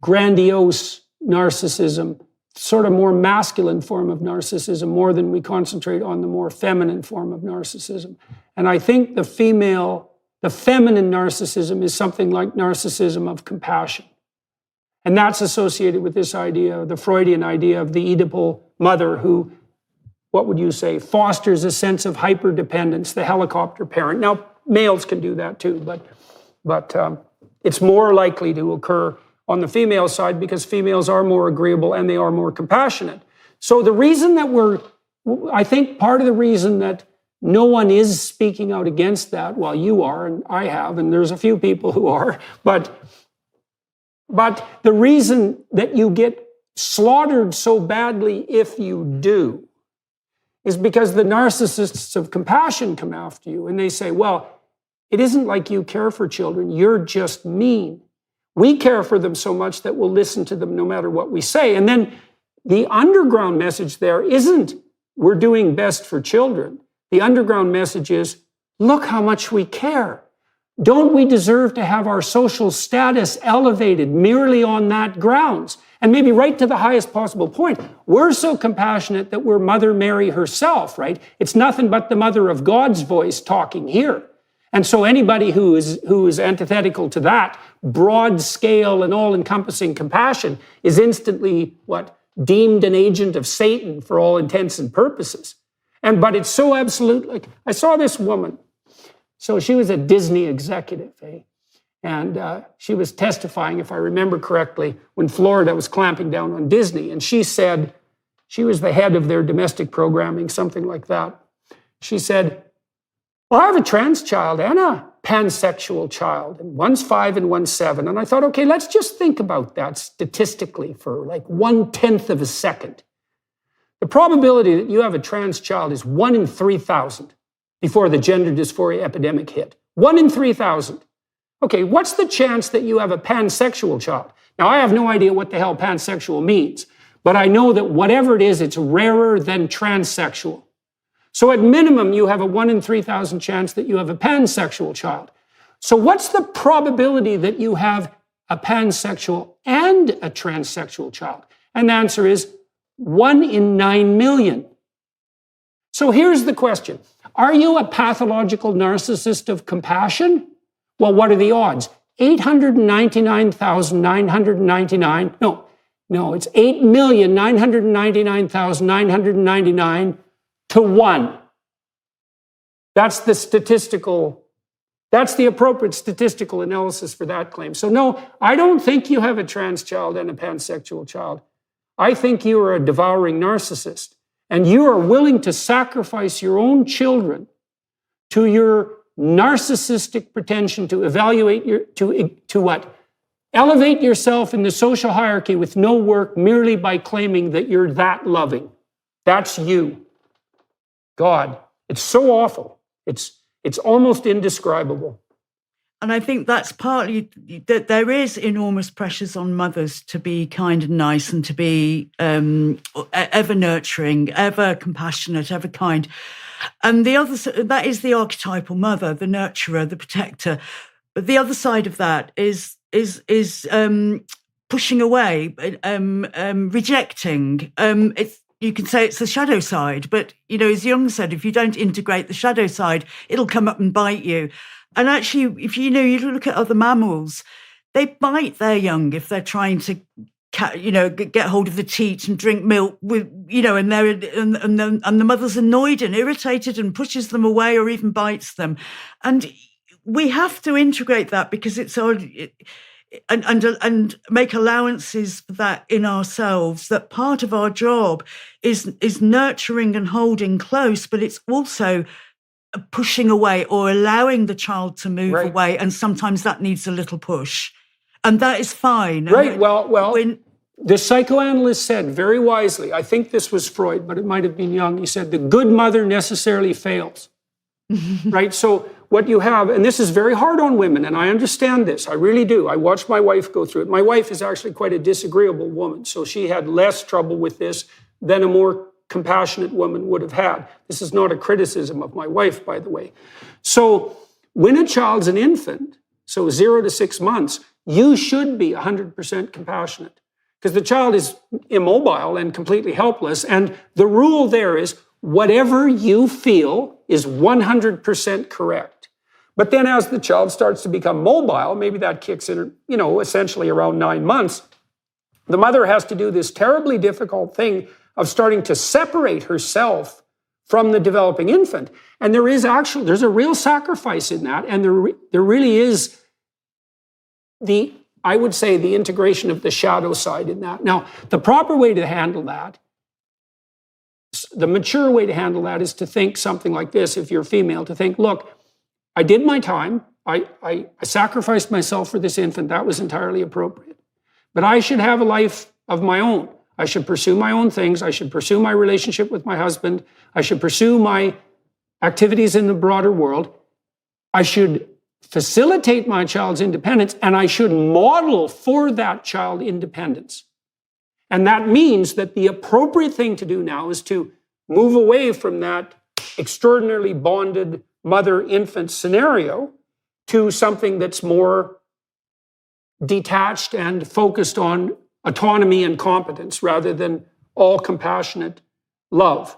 grandiose narcissism, sort of more masculine form of narcissism, more than we concentrate on the more feminine form of narcissism. And I think the feminine narcissism is something like narcissism of compassion. And that's associated with this idea, the Freudian idea of the Oedipal mother who, what would you say, fosters a sense of hyperdependence, the helicopter parent. Now, males can do that too, but it's more likely to occur on the female side because females are more agreeable and they are more compassionate. So the reason that I think part of the reason that no one is speaking out against that, well, you are, and I have, and there's a few people who are, but the reason that you get slaughtered so badly if you do is because the narcissists of compassion come after you and they say, well, it isn't like you care for children, you're just mean. We care for them so much that we'll listen to them no matter what we say. And then the underground message there isn't, we're doing best for children. The underground message is, look how much we care. Don't we deserve to have our social status elevated merely on that grounds? And maybe right to the highest possible point. We're so compassionate that we're Mother Mary herself, right? It's nothing but the mother of God's voice talking here. And so anybody who is antithetical to that broad scale and all-encompassing compassion is instantly, deemed an agent of Satan for all intents and purposes. But it's so absolute. Like, I saw this woman. So she was a Disney executive, and she was testifying, if I remember correctly, when Florida was clamping down on Disney. And she said, she was the head of their domestic programming, something like that. She said, well, I have a trans child and a pansexual child, and one's 5 and one's 7. And I thought, okay, let's just think about that statistically for like 1/10 of a second. The probability that you have a trans child is 1 in 3,000 before the gender dysphoria epidemic hit. 1 in 3,000. Okay, what's the chance that you have a pansexual child? Now, I have no idea what the hell pansexual means, but I know that whatever it is, it's rarer than transsexual. So at minimum, you have a 1 in 3,000 chance that you have a pansexual child. So what's the probability that you have a pansexual and a transsexual child? And the answer is 1 in 9 million. So here's the question. Are you a pathological narcissist of compassion? Well, what are the odds? 899,999. No, it's 8,999,999 to 1. That's the appropriate statistical analysis for that claim. So no, I don't think you have a trans child and a pansexual child. I think you are a devouring narcissist, and you are willing to sacrifice your own children to your narcissistic pretension to elevate yourself in the social hierarchy with no work merely by claiming that you're that loving. That's you. God, it's so awful. It's almost indescribable. And I think that's partly that there is enormous pressures on mothers to be kind and nice and to be ever nurturing, ever compassionate, ever kind. And the other, that is the archetypal mother, the nurturer, the protector. But the other side of that is pushing away, rejecting. You can say it's the shadow side, but as Jung said, if you don't integrate the shadow side, it'll come up and bite you. And actually, if you look at other mammals, they bite their young if they're trying to, get hold of the teat and drink milk with, and the mother's annoyed and irritated and pushes them away or even bites them. And we have to integrate that because it's and make allowances for that in ourselves. That part of our job is nurturing and holding close, but it's also pushing away or allowing the child to move away, and sometimes that needs a little push, and that is fine. Right. The psychoanalyst said very wisely, I think this was Freud, but it might have been Jung, he said, the good mother necessarily fails. Right? So what you have, and this is very hard on women, and I understand this, I really do. I watched my wife go through it. My wife is actually quite a disagreeable woman, so she had less trouble with this than a more compassionate woman would have had. This is not a criticism of my wife, by the way. So when a child's an infant, so 0 to 6 months, you should be 100% compassionate because the child is immobile and completely helpless. And the rule there is whatever you feel is 100% correct. But then as the child starts to become mobile, maybe that kicks in, essentially around 9 months, the mother has to do this terribly difficult thing of starting to separate herself from the developing infant. And there's a real sacrifice in that. And there really is I would say the integration of the shadow side in that. Now, the proper way to handle that, the mature way to handle that is to think something like this, if you're female, to think, look, I did my time. I sacrificed myself for this infant. That was entirely appropriate. But I should have a life of my own. I should pursue my own things. I should pursue my relationship with my husband. I should pursue my activities in the broader world. I should facilitate my child's independence, and I should model for that child independence. And that means that the appropriate thing to do now is to move away from that extraordinarily bonded mother-infant scenario to something that's more detached and focused on autonomy and competence rather than all compassionate love.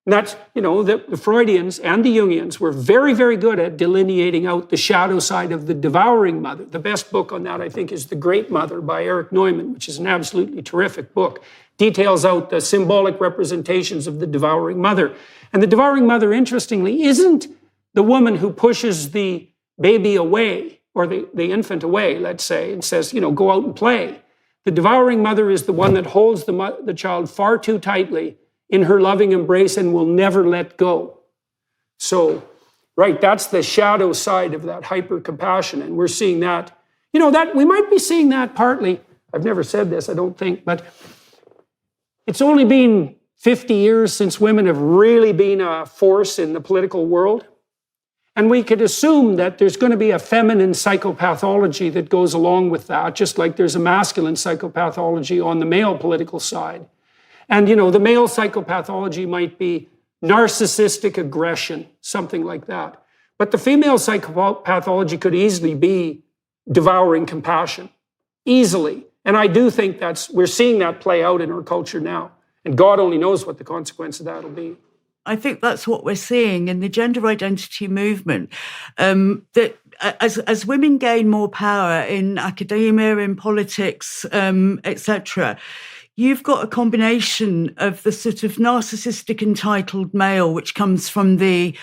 And that's, the Freudians and the Jungians were very, very good at delineating out the shadow side of the devouring mother. The best book on that, I think, is The Great Mother by Erich Neumann, which is an absolutely terrific book. Details out the symbolic representations of the devouring mother. And the devouring mother, interestingly, isn't the woman who pushes the baby away or the infant away, let's say, and says, go out and play. The devouring mother is the one that holds the child far too tightly in her loving embrace and will never let go. So, that's the shadow side of that hyper-compassion, and we're seeing that. That we might be seeing that partly. I've never said this, I don't think, but it's only been 50 years since women have really been a force in the political world. And we could assume that there's going to be a feminine psychopathology that goes along with that, just like there's a masculine psychopathology on the male political side. And, the male psychopathology might be narcissistic aggression, something like that. But the female psychopathology could easily be devouring compassion. easily. And I do think we're seeing that play out in our culture now. And God only knows what the consequence of that will be. I think that's what we're seeing in the gender identity movement, that as women gain more power in academia, in politics, etc., you've got a combination of the sort of narcissistic entitled male, which comes from the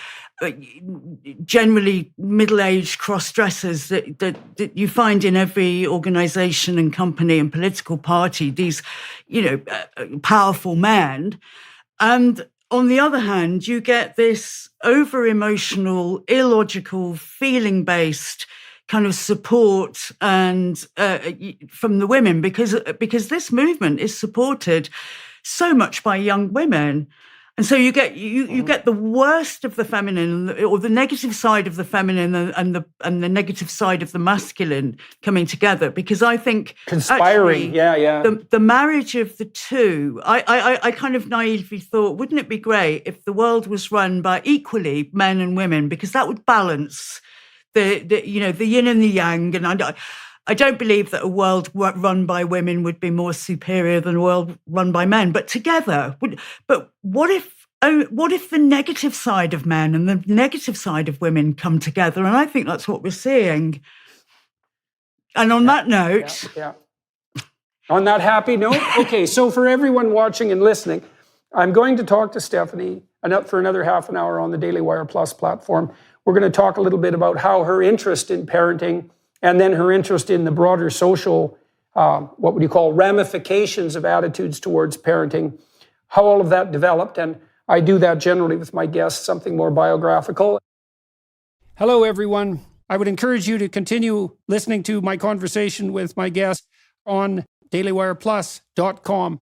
generally middle-aged cross-dressers that you find in every organisation and company and political party, these, powerful men. And on the other hand, you get this over-emotional, illogical, feeling-based kind of support and from the women, because this movement is supported so much by young women. And so you get the worst of the feminine, or the negative side of the feminine, and the negative side of the masculine coming together. Because I think conspiring, the marriage of the two. I kind of naively thought, wouldn't it be great if the world was run by equally men and women, because that would balance the yin and the yang. And I don't believe that a world run by women would be more superior than a world run by men, but together. But what if the negative side of men and the negative side of women come together? And I think that's what we're seeing. And on that note... On that happy note, okay, so for everyone watching and listening, I'm going to talk to Stephanie for another half an hour on the Daily Wire Plus platform. We're going to talk a little bit about how her interest in parenting and then her interest in the broader social, what would you call, ramifications of attitudes towards parenting, how all of that developed. And I do that generally with my guests, something more biographical. Hello, everyone. I would encourage you to continue listening to my conversation with my guest on dailywireplus.com.